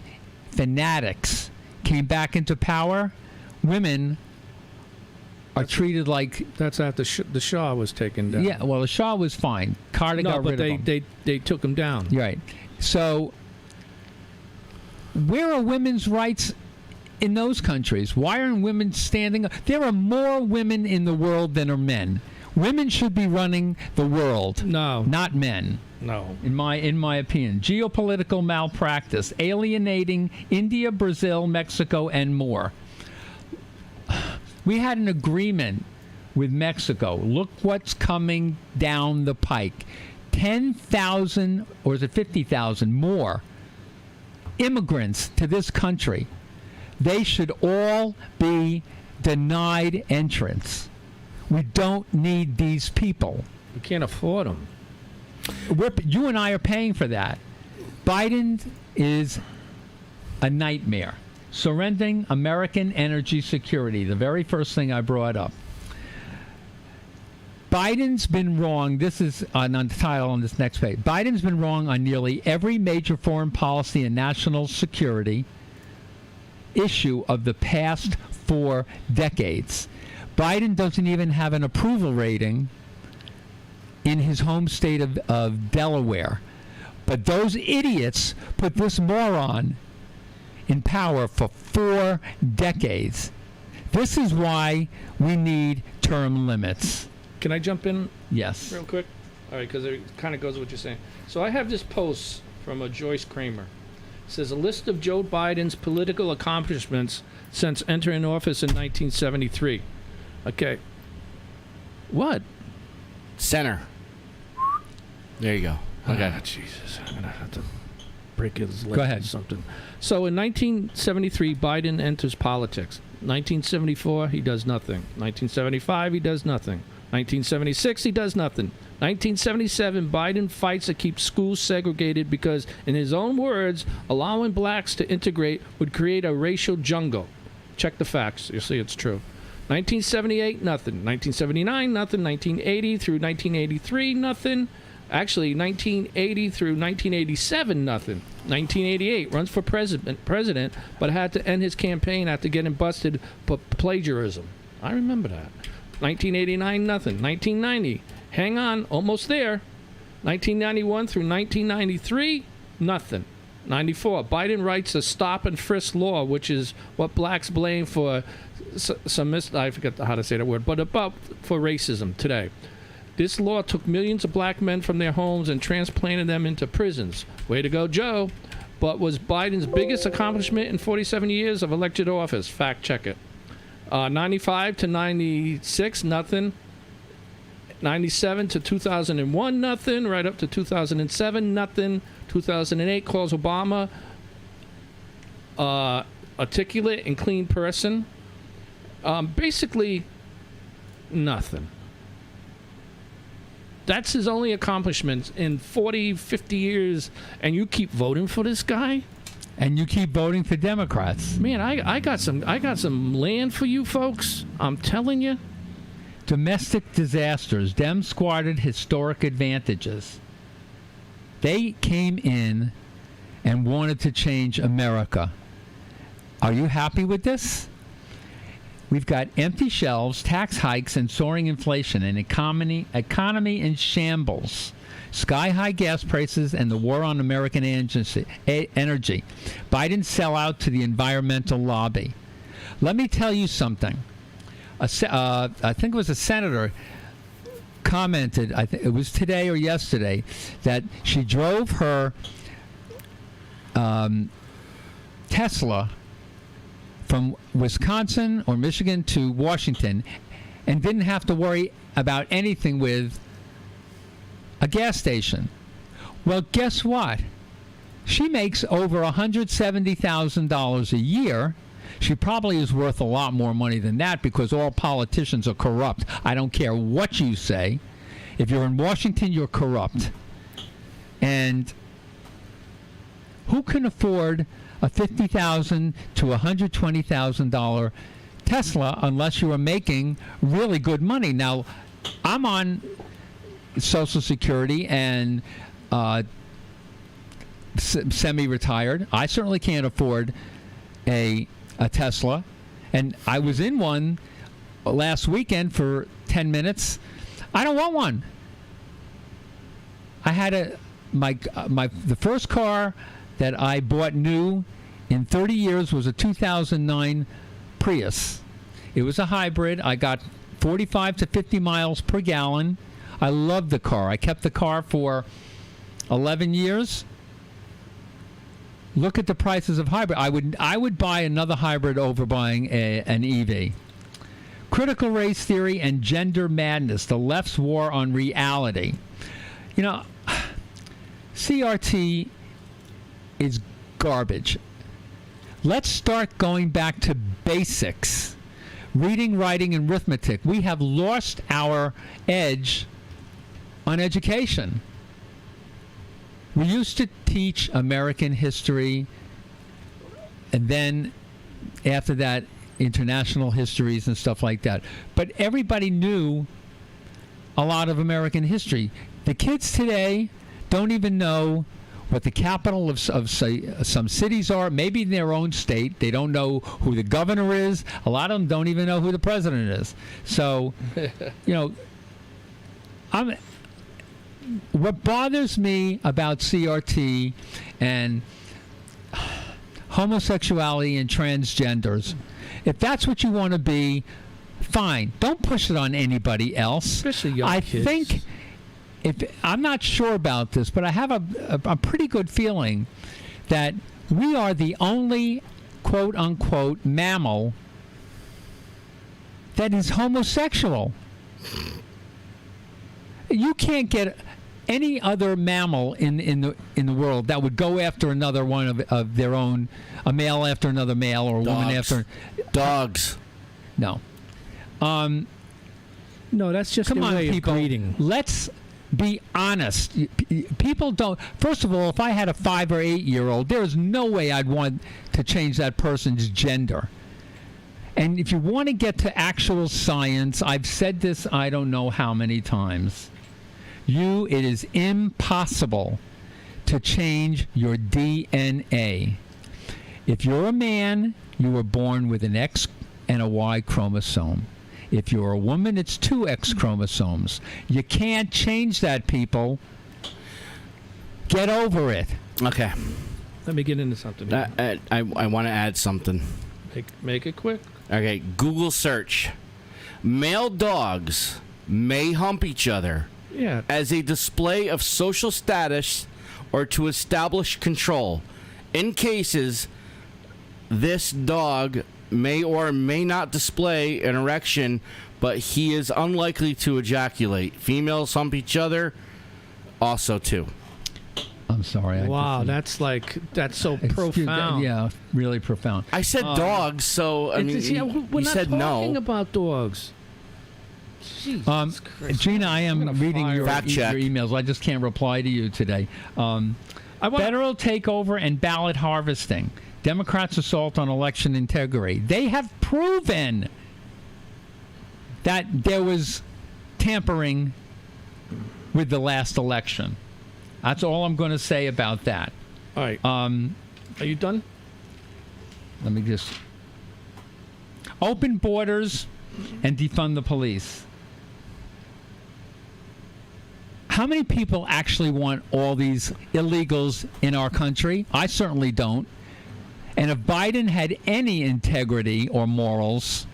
fanatics came back into power, women are treated like... That's after the Shah was taken down. Yeah, well, the Shah was fine. Carter got rid of him. They took him down. Right. So, where are women's rights in those countries? Why aren't women standing up? There are more women in the world than are men. Women should be running the world. No. Not men. No. In my opinion. Geopolitical malpractice, alienating India, Brazil, Mexico, and more. We had an agreement with Mexico. Look what's coming down the pike. 10,000, or is it 50,000 more immigrants to this country. They should all be denied entrance. We don't need these people. We can't afford them. You and I are paying for that. Biden is a nightmare. Surrendering American energy security, the very first thing I brought up. Biden's been wrong. This is on the title on this next page. Biden's been wrong on nearly every major foreign policy and national security issue of the past 4 decades. Biden doesn't even have an approval rating in his home state of Delaware. But those idiots put this moron in power for 4 decades. This is why we need term limits. Can I jump in Yes. real quick? All right, because it kind of goes with what you're saying. So I have this post from a Joyce Kramer. It says, a list of Joe Biden's political accomplishments since entering office in 1973. Okay. What? Center. There you go. Okay. Oh, Jesus. I'm going to have to break his leg Go ahead. or something. So in 1973, Biden enters politics. 1974, he does nothing. 1975, he does nothing. 1976, he does nothing. 1977, Biden fights to keep schools segregated because, in his own words, allowing blacks to integrate would create a racial jungle. Check the facts. You'll see it's true. 1978, nothing. 1979, nothing. 1980 through 1983, nothing. Actually, 1980 through 1987, nothing. 1988, runs for president, but had to end his campaign after getting busted for plagiarism. I remember that. 1989, nothing. 1990, hang on, almost there. 1991 through 1993, nothing. 94, Biden writes a stop and frisk law, which is what blacks blame for I forget how to say that word, but about for racism today. This law took millions of black men from their homes and transplanted them into prisons. Way to go, Joe. But was Biden's biggest accomplishment in 47 years of elected office. Fact check it. 95 to 96, nothing. 97 to 2001, nothing. Right up to 2007, nothing. 2008 calls Obama articulate and clean person. Basically, nothing. That's his only accomplishments in 40, 50 years, and you keep voting for this guy? And you keep voting for Democrats. Man, I got some land for you folks. I'm telling you. Domestic disasters. Dem squatted historic advantages. They came in and wanted to change America. Are you happy with this? We've got empty shelves, tax hikes, and soaring inflation, an economy in shambles. Sky-high gas prices and the war on American energy. Biden's sellout to the environmental lobby. Let me tell you something. I think it was a senator commented, I think it was today or yesterday, that she drove her Tesla from Wisconsin or Michigan to Washington and didn't have to worry about anything with a gas station. Well, guess what? She makes over $170,000 a year. She probably is worth a lot more money than that because all politicians are corrupt. I don't care what you say. If you're in Washington, you're corrupt. And who can afford a $50,000 to $120,000 Tesla unless you are making really good money? Now, I'm on Social Security and semi-retired. I certainly can't afford a Tesla, and I was in one last weekend for 10 minutes. I don't want one. I had the first car that I bought new in 30 years was a 2009 Prius. It was a hybrid. I got 45 to 50 miles per gallon. I loved the car. I kept the car for 11 years. Look at the prices of hybrid. I would buy another hybrid over buying an EV. Critical race theory and gender madness, the left's war on reality. You know, CRT is garbage. Let's start going back to basics. Reading, writing, and arithmetic. We have lost our edge on education. We used to teach American history, and then after that, international histories and stuff like that. But everybody knew a lot of American history. The kids today don't even know what the capital of say, some cities are, maybe in their own state. They don't know who the governor is. A lot of them don't even know who the president is. So, what bothers me about CRT and homosexuality and transgenders, if that's what you want to be, fine. Don't push it on anybody else. Especially young kids. think, I'm not sure about this, but I have a pretty good feeling that we are the only quote-unquote mammal that is homosexual. You can't get any other mammal in the world that would go after another one of their own, a male after another male, or a woman after dogs. No. No, that's just Come their on, way people. of breeding. Let's be honest. People don't. First of all, if I had a 5 or 8 year old, there is no way I'd want to change that person's gender. And if you want to get to actual science, I've said this I don't know how many times. It is impossible to change your DNA. If you're a man, you were born with an X and a Y chromosome. If you're a woman, it's 2 X chromosomes. You can't change that, people. Get over it. Okay. Let me get into something here. I want to add something. Make it quick. Okay, Google search. Male dogs may hump each other Yeah. as a display of social status or to establish control. In cases, this dog may or may not display an erection, but he is unlikely to ejaculate. Females hump each other also too. I'm sorry. Wow, that's so profound. Yeah, really profound. I said dogs, so I mean, we're you not said talking no. about dogs. Jesus Christ. Gina, I am reading your Fact check. emails. I just can't reply to you today. Federal takeover and ballot harvesting. Democrats' assault on election integrity. They have proven that there was tampering with the last election. That's all I'm going to say about that. All right. Are you done? Let me just... Open borders and defund the police. How many people actually want all these illegals in our country? I certainly don't. And if Biden had any integrity or morals,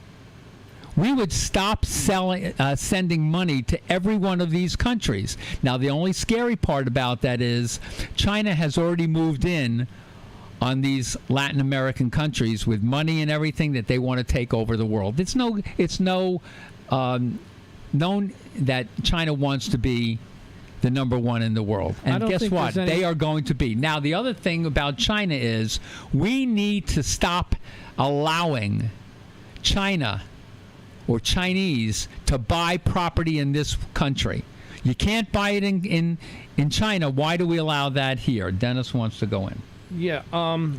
we would stop sending money to every one of these countries. Now, the only scary part about that is China has already moved in on these Latin American countries with money and everything that they want to take over the world. It's known that China wants to be the number one in the world. And guess what? They are going to be. Now, the other thing about China is we need to stop allowing China or Chinese to buy property in this country. You can't buy it in China. Why do we allow that here? Dennis wants to go in. Yeah. All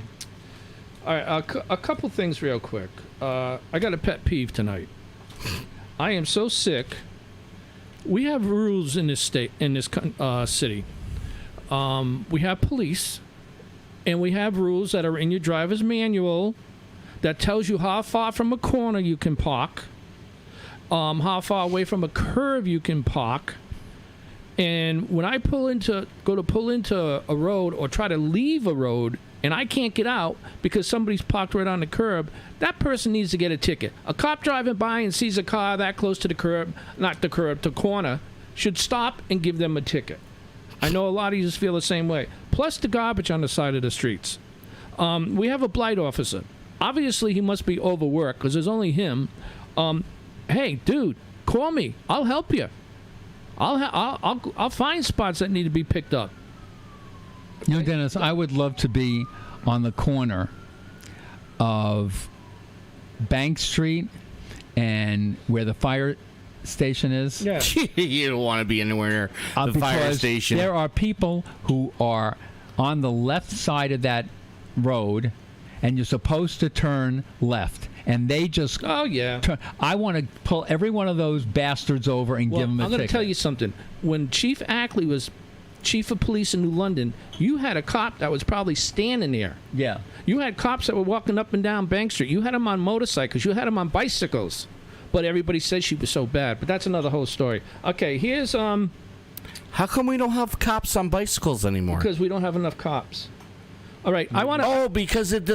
right. A couple things real quick. I got a pet peeve tonight. I am so sick. We have rules in this state, in this city. We have police, and we have rules that are in your driver's manual that tells you how far from a corner you can park, how far away from a curve you can park. And when I go to pull into a road or try to leave a road, and I can't get out because somebody's parked right on the curb, that person needs to get a ticket. A cop driving by and sees a car that close to the curb, not the curb, the corner, should stop and give them a ticket. I know a lot of you feel the same way. Plus the garbage on the side of the streets. We have a blight officer. Obviously, he must be overworked because there's only him. Hey, dude, call me. I'll help you. I'll find spots that need to be picked up. You know, Dennis, I would love to be on the corner of Bank Street and where the fire station is. Yeah. You don't want to be anywhere near the fire Because station. there are people who are on the left side of that road, and you're supposed to turn left. and they just. Oh yeah. I want to pull every one of those bastards over and Well, give them a I'm going to ticket. tell you something. When Chief Ackley was chief of police in New London, you had a cop that was probably standing there. Yeah. You had cops that were walking up and down Bank Street. You had them on motorcycles. You had them on bicycles. But everybody said she was so bad. But that's another whole story. Okay, here's How come we don't have cops on bicycles anymore? because we don't have enough cops. All right, I want to. Oh, because of the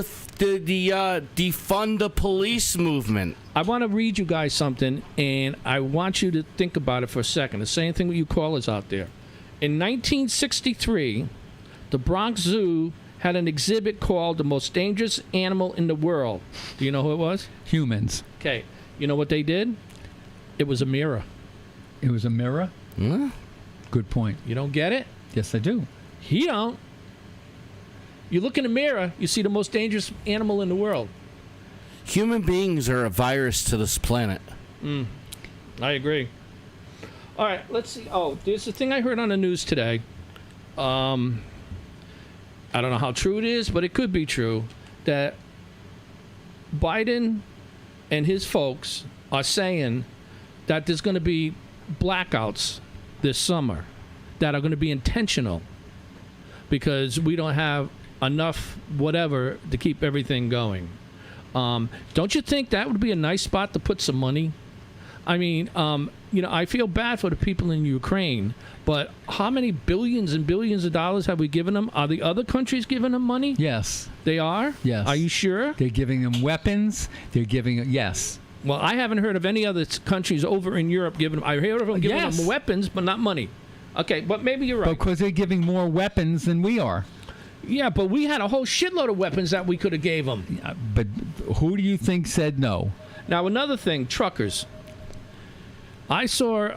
defund the police movement. I want to read you guys something, and I want you to think about it for a second. The same thing with you callers out there. In 1963, the Bronx Zoo had an exhibit called The Most Dangerous Animal in the World. Do you know who it was? Humans. Okay. You know what they did? It was a mirror. It was a mirror? Huh? Good point. You don't get it? Yes, I do. He don't. You look in the mirror, you see the most dangerous animal in the world. Human beings are a virus to this planet. I agree. All right, let's see. Oh, there's a thing I heard on the news today. I don't know how true it is, but it could be true that Biden and his folks are saying that there's going to be blackouts this summer that are going to be intentional because we don't have enough whatever to keep everything going. Don't you think that would be a nice spot to put some money? I mean, I feel bad for the people in Ukraine, but how many billions and billions of dollars have we given them? Are the other countries giving them money? Yes. They are? Yes. Are you sure? They're giving them weapons. They're giving. Yes. Well, I haven't heard of any other countries over in Europe giving them. I heard of them giving Yes. them weapons, but not money. Okay, but maybe you're right. Because they're giving more weapons than we are. Yeah, but we had a whole shitload of weapons that we could have gave them. But who do you think said no? Now, another thing, truckers. I saw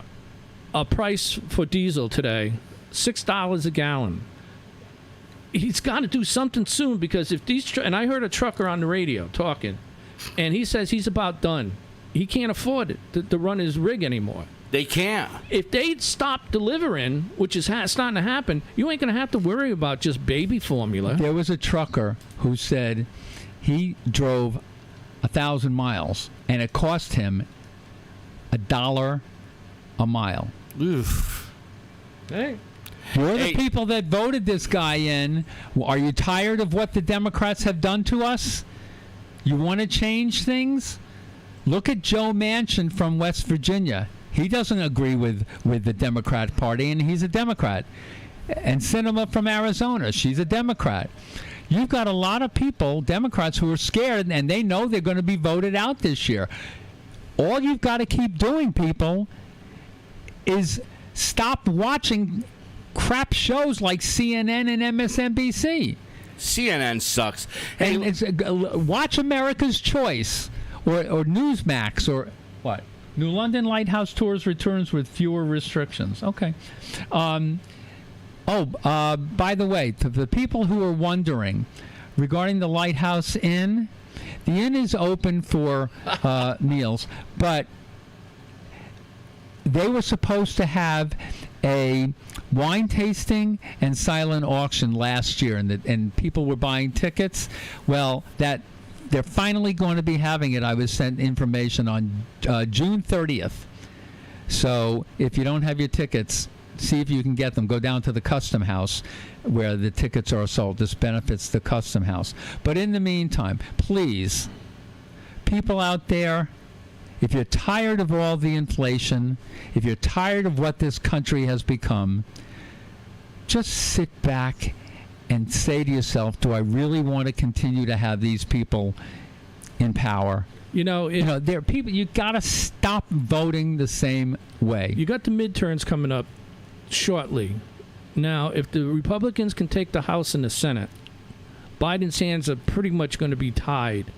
a price for diesel today, $6 a gallon. He's got to do something soon because if these and I heard a trucker on the radio talking, and he says he's about done. He can't afford it to run his rig anymore. They can't. If they stop delivering, which is starting to happen, you ain't going to have to worry about just baby formula. There was a trucker who said he drove 1,000 miles and it cost him $1 a mile. Oof. Hey. You're the people that voted this guy in. Are you tired of what the Democrats have done to us? You want to change things? Look at Joe Manchin from West Virginia. He doesn't agree with the Democrat Party, and he's a Democrat. And Sinema from Arizona, she's a Democrat. You've got a lot of people, Democrats, who are scared, and they know they're going to be voted out this year. All you've got to keep doing, people, is stop watching crap shows like CNN and MSNBC. CNN sucks. Hey, And it's, watch America's Choice or Newsmax or what? New London Lighthouse Tours returns with fewer restrictions. Okay. By the way, to the people who are wondering regarding the Lighthouse Inn, the inn is open for meals, but they were supposed to have a wine tasting and silent auction last year, and people were buying tickets. Well, they're finally going to be having it. I was sent information on June 30th. So if you don't have your tickets, see if you can get them. Go down to the Custom House where the tickets are sold. This benefits the Custom House. But in the meantime, please, people out there, if you're tired of all the inflation, if you're tired of what this country has become, just sit back and say to yourself, do I really want to continue to have these people in power? There are people, you got to stop voting the same way. You got the midterms coming up shortly. Now, if the Republicans can take the House and the Senate, Biden's hands are pretty much going to be tied.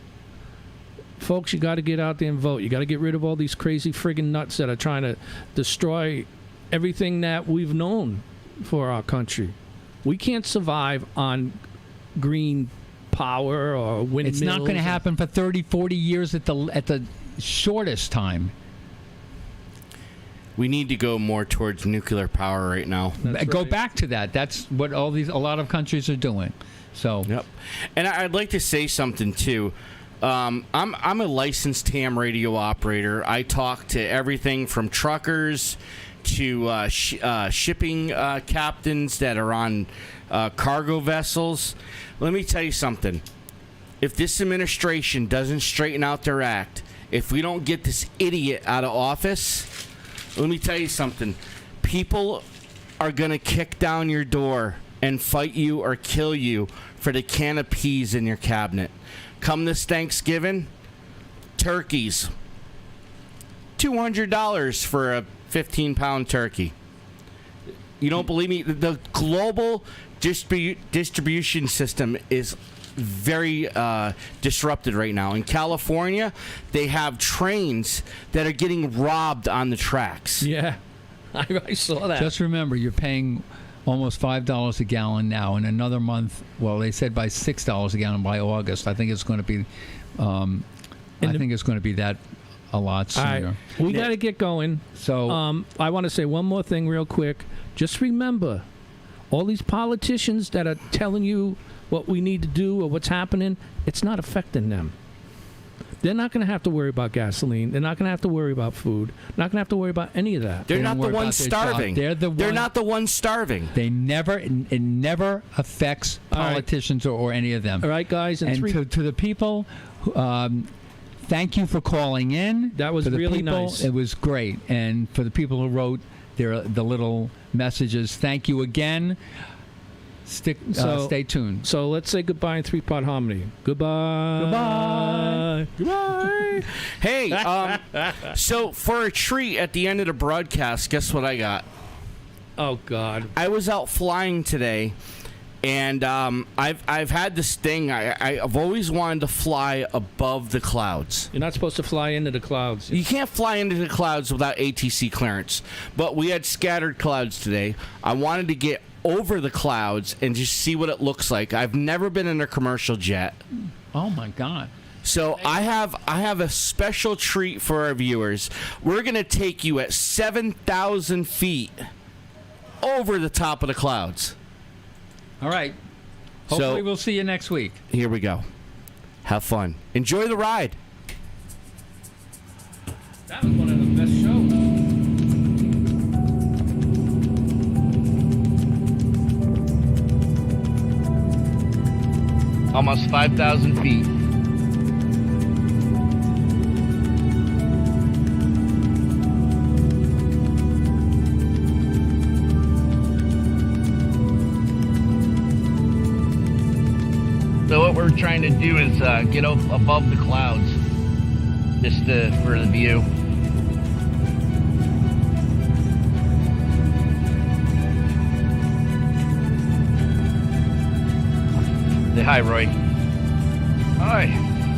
Folks, you got to get out there and vote. You got to get rid of all these crazy friggin' nuts that are trying to destroy everything that we've known for our country. We can't survive on green power or windmills. It's not going to happen for 30, 40 years at the shortest time. we need to go more towards nuclear power right now. Go back to that. That's what a lot of countries are doing. So Yep. And I'd like to say something too. I'm a licensed ham radio operator. I talk to everything from truckers to shipping captains that are on cargo vessels. Let me tell you something. If this administration doesn't straighten out their act, if we don't get this idiot out of office, let me tell you something. People are going to kick down your door and fight you or kill you for the can of peas in your cabinet. Come this Thanksgiving, turkeys. $200 for a 15-pound turkey. You don't believe me? The global distribution system is very disrupted right now. In California, they have trains that are getting robbed on the tracks. Yeah, I saw that. Just remember, you're paying almost $5 a gallon now. In another month, well, they said by $6 a gallon by August. I think it's going to be. I think it's going to be that a lot sooner. All right, we got to get going. So I want to say one more thing real quick. Just remember, all these politicians that are telling you what we need to do or what's happening, it's not affecting them. They're not going to have to worry about gasoline. They're not going to have to worry about food. Not going to have to worry about any of that. They're not the ones starving. They're not the ones starving. It never affects politicians or any of them. All right, guys. And to the people, thank you for calling in. That was for the really people, nice. It was great. And for the people who wrote the little messages, thank you again. Stay tuned. So let's say goodbye in three-part harmony. Goodbye. Goodbye. Hey, so for a treat at the end of the broadcast, guess what I got? Oh, God. I was out flying today, and I've had this thing. I've always wanted to fly above the clouds. You're not supposed to fly into the clouds. You can't fly into the clouds without ATC clearance. But we had scattered clouds today. I wanted to get over the clouds and just see what it looks like. I've never been in a commercial jet. Oh, my God. So I have a special treat for our viewers. We're going to take you at 7,000 feet over the top of the clouds. All right. Hopefully we'll see you next week. Here we go. Have fun. Enjoy the ride. That was one of the best shows. Almost 5,000 feet. So what we're trying to do is get up above the clouds, just for the view. Say hi, Roy. Hi.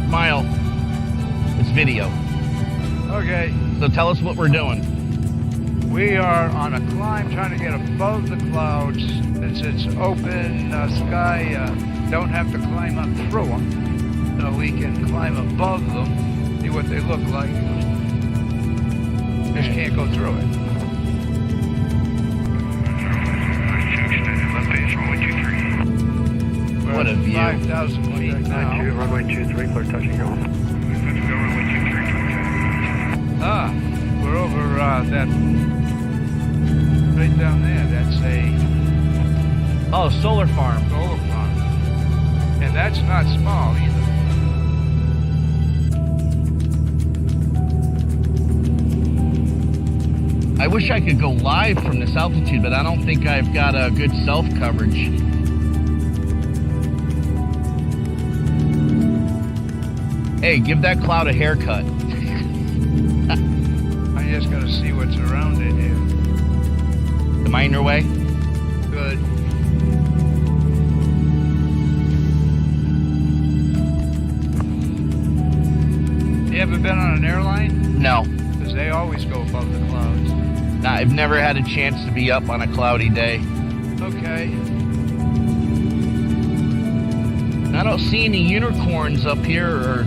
Smile. It's video. Okay. So tell us what we're doing. We are on a climb trying to get above the clouds. It's open sky. Don't have to climb up through them. So we can climb above them, see what they look like. Just can't go through it. We're What a at view. 5,000 feet now. Runway 23, clear touch and go. We're over that right down there. That's a Oh, solar farm. solar farm, and that's not small either. I wish I could go live from this altitude, but I don't think I've got a good self coverage. Hey, give that cloud a haircut. I just got to see what's around it here. Am I in your way? Good. You ever been on an airline? No. Because they always go above the clouds. Nah, I've never had a chance to be up on a cloudy day. Okay. I don't see any unicorns up here, or...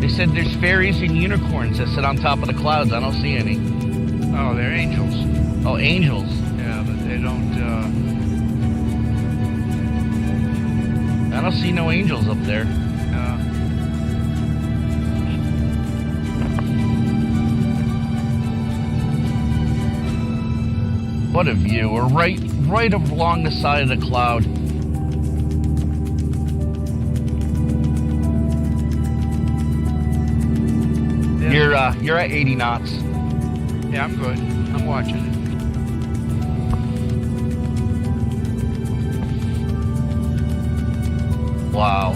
They said there's fairies and unicorns that sit on top of the clouds. I don't see any. Oh, they're angels. Oh, angels. Yeah, but they don't. I don't see no angels up there. What a view. We're right along the side of the cloud. Yeah. You're at 80 knots. Yeah, I'm good. I'm watching it. Wow.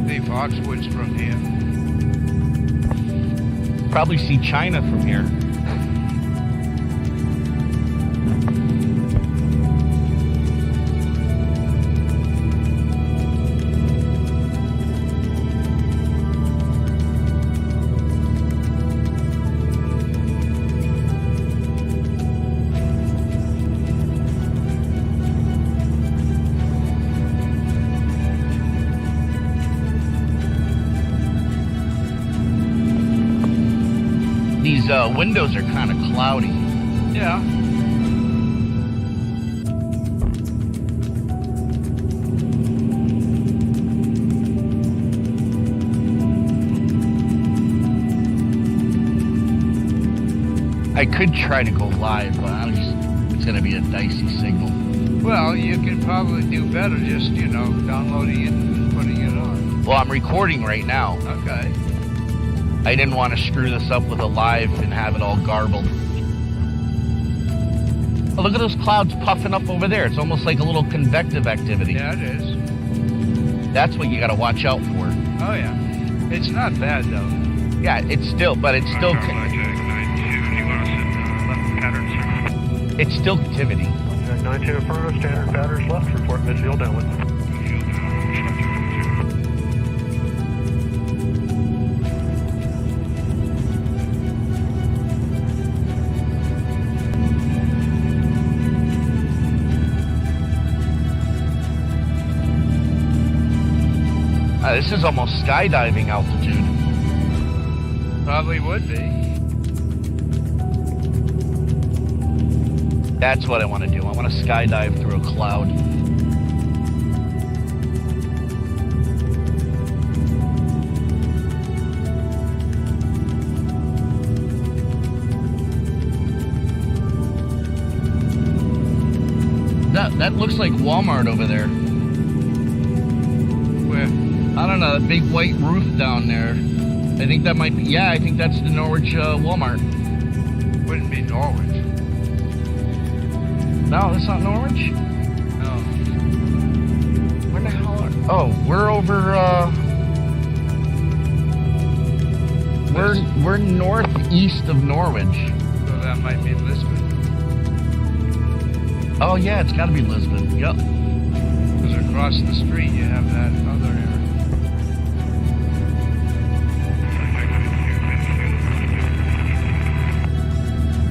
See Foxwoods from here. Probably see China from here. These windows are kind of cloudy. Yeah. I could try to go live, but it's going to be a dicey signal. Well, you can probably do better just, downloading it and putting it on. Well, I'm recording right now. Okay. I didn't want to screw this up with a live and have it all garbled. Oh, look at those clouds puffing up over there. It's almost like a little convective activity. Yeah, it is. That's what you got to watch out for. Oh, yeah. It's not bad, though. Yeah, it's still it's still activity. 92 affirmative, standard patterns left, report midfield downwind. This is almost skydiving altitude. Probably would be. That's what I want to do. I want to skydive through a cloud. That looks like Walmart over there. Where? I don't know, the big white roof down there. I think that might be, yeah, I think that's the Norwich Walmart. Wouldn't be Norwich. No, that's not Norwich? No. Where the hell are... Oh, we're over, We're northeast of Norwich. So that might be Lisbon. Oh, yeah, it's got to be Lisbon. Yep. Because across the street you have that other area.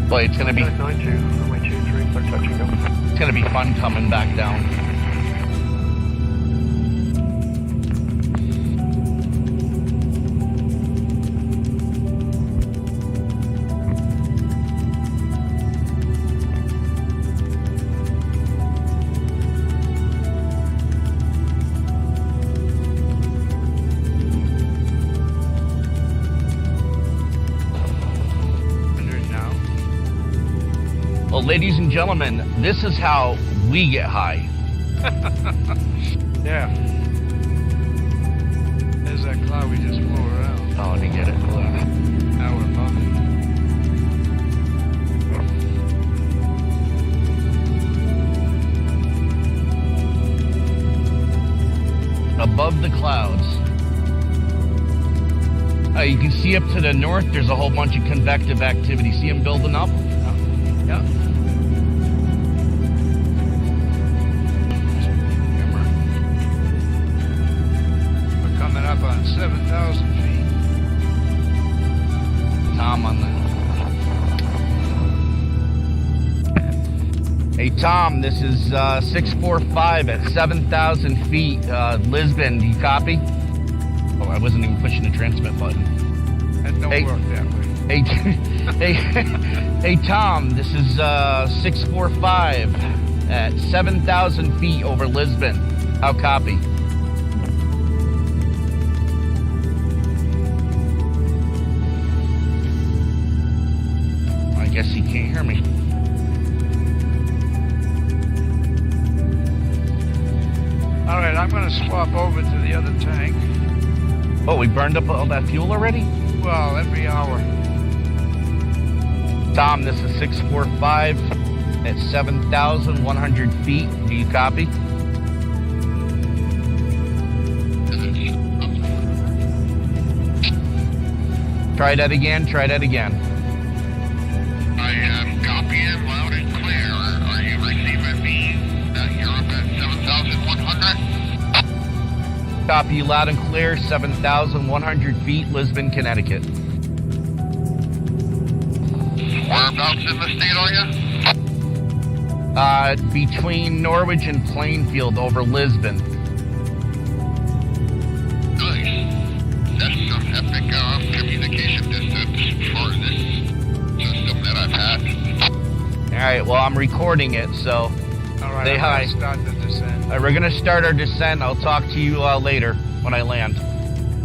Boy, it's going to be... 92, runway 23, clear touch and go. It's going to be fun coming back down. Well, ladies and gentlemen, this is how we get high. Yeah. There's that cloud we just flew around. Oh, to get it. Now we're above it. Above the clouds. You can see up to the north, there's a whole bunch of convective activity. See them building up? Yeah. We're coming up on 7,000 feet. Tom on the... Hey, Tom, this is 645 at 7,000 feet, Lisbon. Do you copy? Oh, I wasn't even pushing the transmit button. That don't Hey. work that way. Hey, Tom, this is 645 at 7,000 feet over Lisbon. How copy? I guess he can't hear me. All right, I'm going to swap over to the other tank. Oh, we burned up all that fuel already? Well, every hour. Tom, this is 645 at 7,100 feet. Do you copy? Try that again. I am copying loud and clear. Are you receiving me that you're up at 7,100? Copy loud and clear, 7,100 feet, Lisbon, Connecticut. Whereabouts in the state are you? Between Norwich and Plainfield over Lisbon. Nice. That's some epic communication distance for this system that I've had. All right, well, I'm recording it, so All right, say I'm hi. going to start the descent. All right, we're going to start our descent. I'll talk to you later when I land.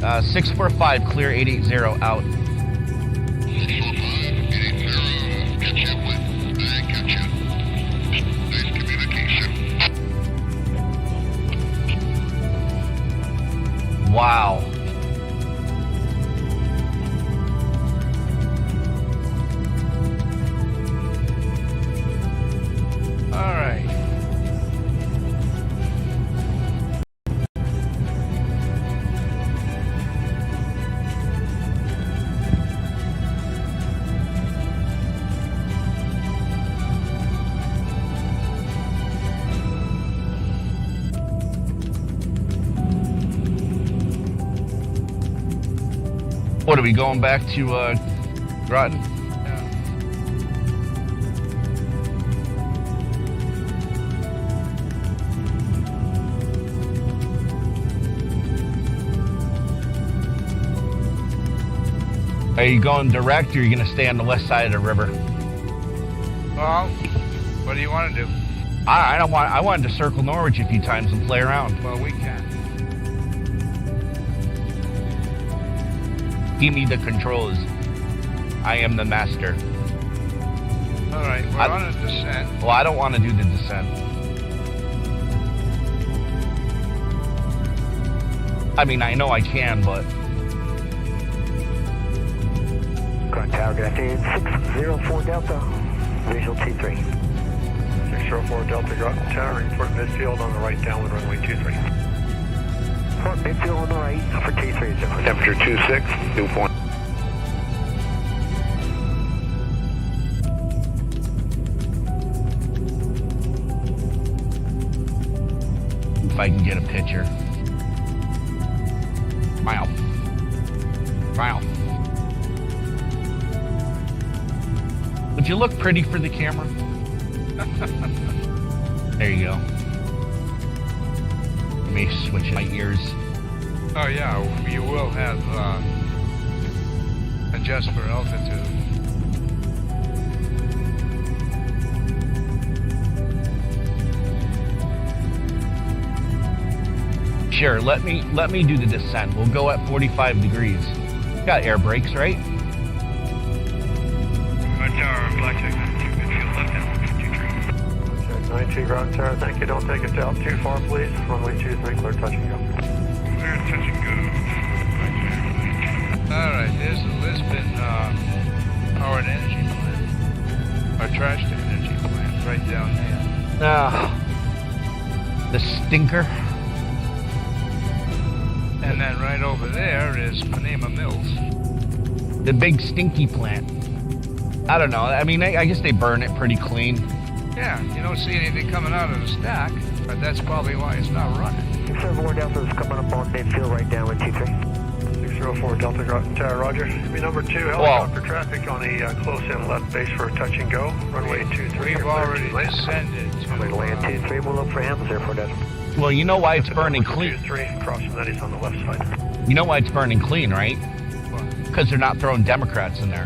645, clear 880, out. 645, 880, catch you with. I catch you. Nice communication. Wow. All right. What, are we going back to Groton? Are you going direct, or are you going to stay on the west side of the river? Well, what do you want to do? I wanted to circle Norwich a few times and play around. Well, we can. Give me the controls. I am the master. All right, we're on a descent. Well, I don't want to do the descent. I mean, I know I can, but... Groton Tower, good afternoon. 604 Delta, visual T3. 604 Delta, Groton Tower, report midfield on the right downwind runway 23. Report midfield on the right for T30. Temperature 26, dew point. If I can get a picture. Wow. Wow. Would you look pretty for the camera? There you go. Let me switch my ears. Oh, yeah, you will have adjust for altitude. Sure, let me do the descent. We'll go at 45 degrees. Got air brakes, right? Black Check 92, midfield left downwind 23. Check 92, Groton Tower, thank you. Don't take us out too far, please. Runway 23, clear touch and go. Clear touch and go. All right, there's the Lisbon powered energy plant. Or trashed energy plant, right down there. The stinker. And then right over there is Panema Mills. The big stinky plant. I don't know. I mean, I guess they burn it pretty clean. Yeah, you don't see anything coming out of the stack, but that's probably why it's not running. 604 Delta is coming up on midfield right down with T3. 604 Delta, Groton Tower, roger. Be number 2, helicopter traffic on the close-in left base for a touch and go. Runway 23. We've already descended to... I'm going to land T3. We'll look for him. 04 Delta. Well, you know why it's burning clean. 3, across from that, he's on the left side. You know why it's burning clean, right? Because they're not throwing Democrats in there.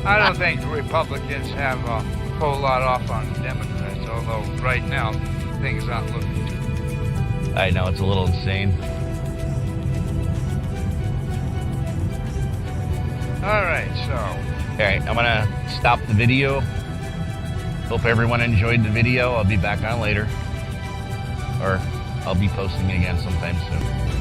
I don't think Republicans have a whole lot off on Democrats, although right now things aren't looking too. I know it's a little insane. All right, so. All right, I'm gonna stop the video. Hope everyone enjoyed the video. I'll be back on later, or I'll be posting again sometime soon.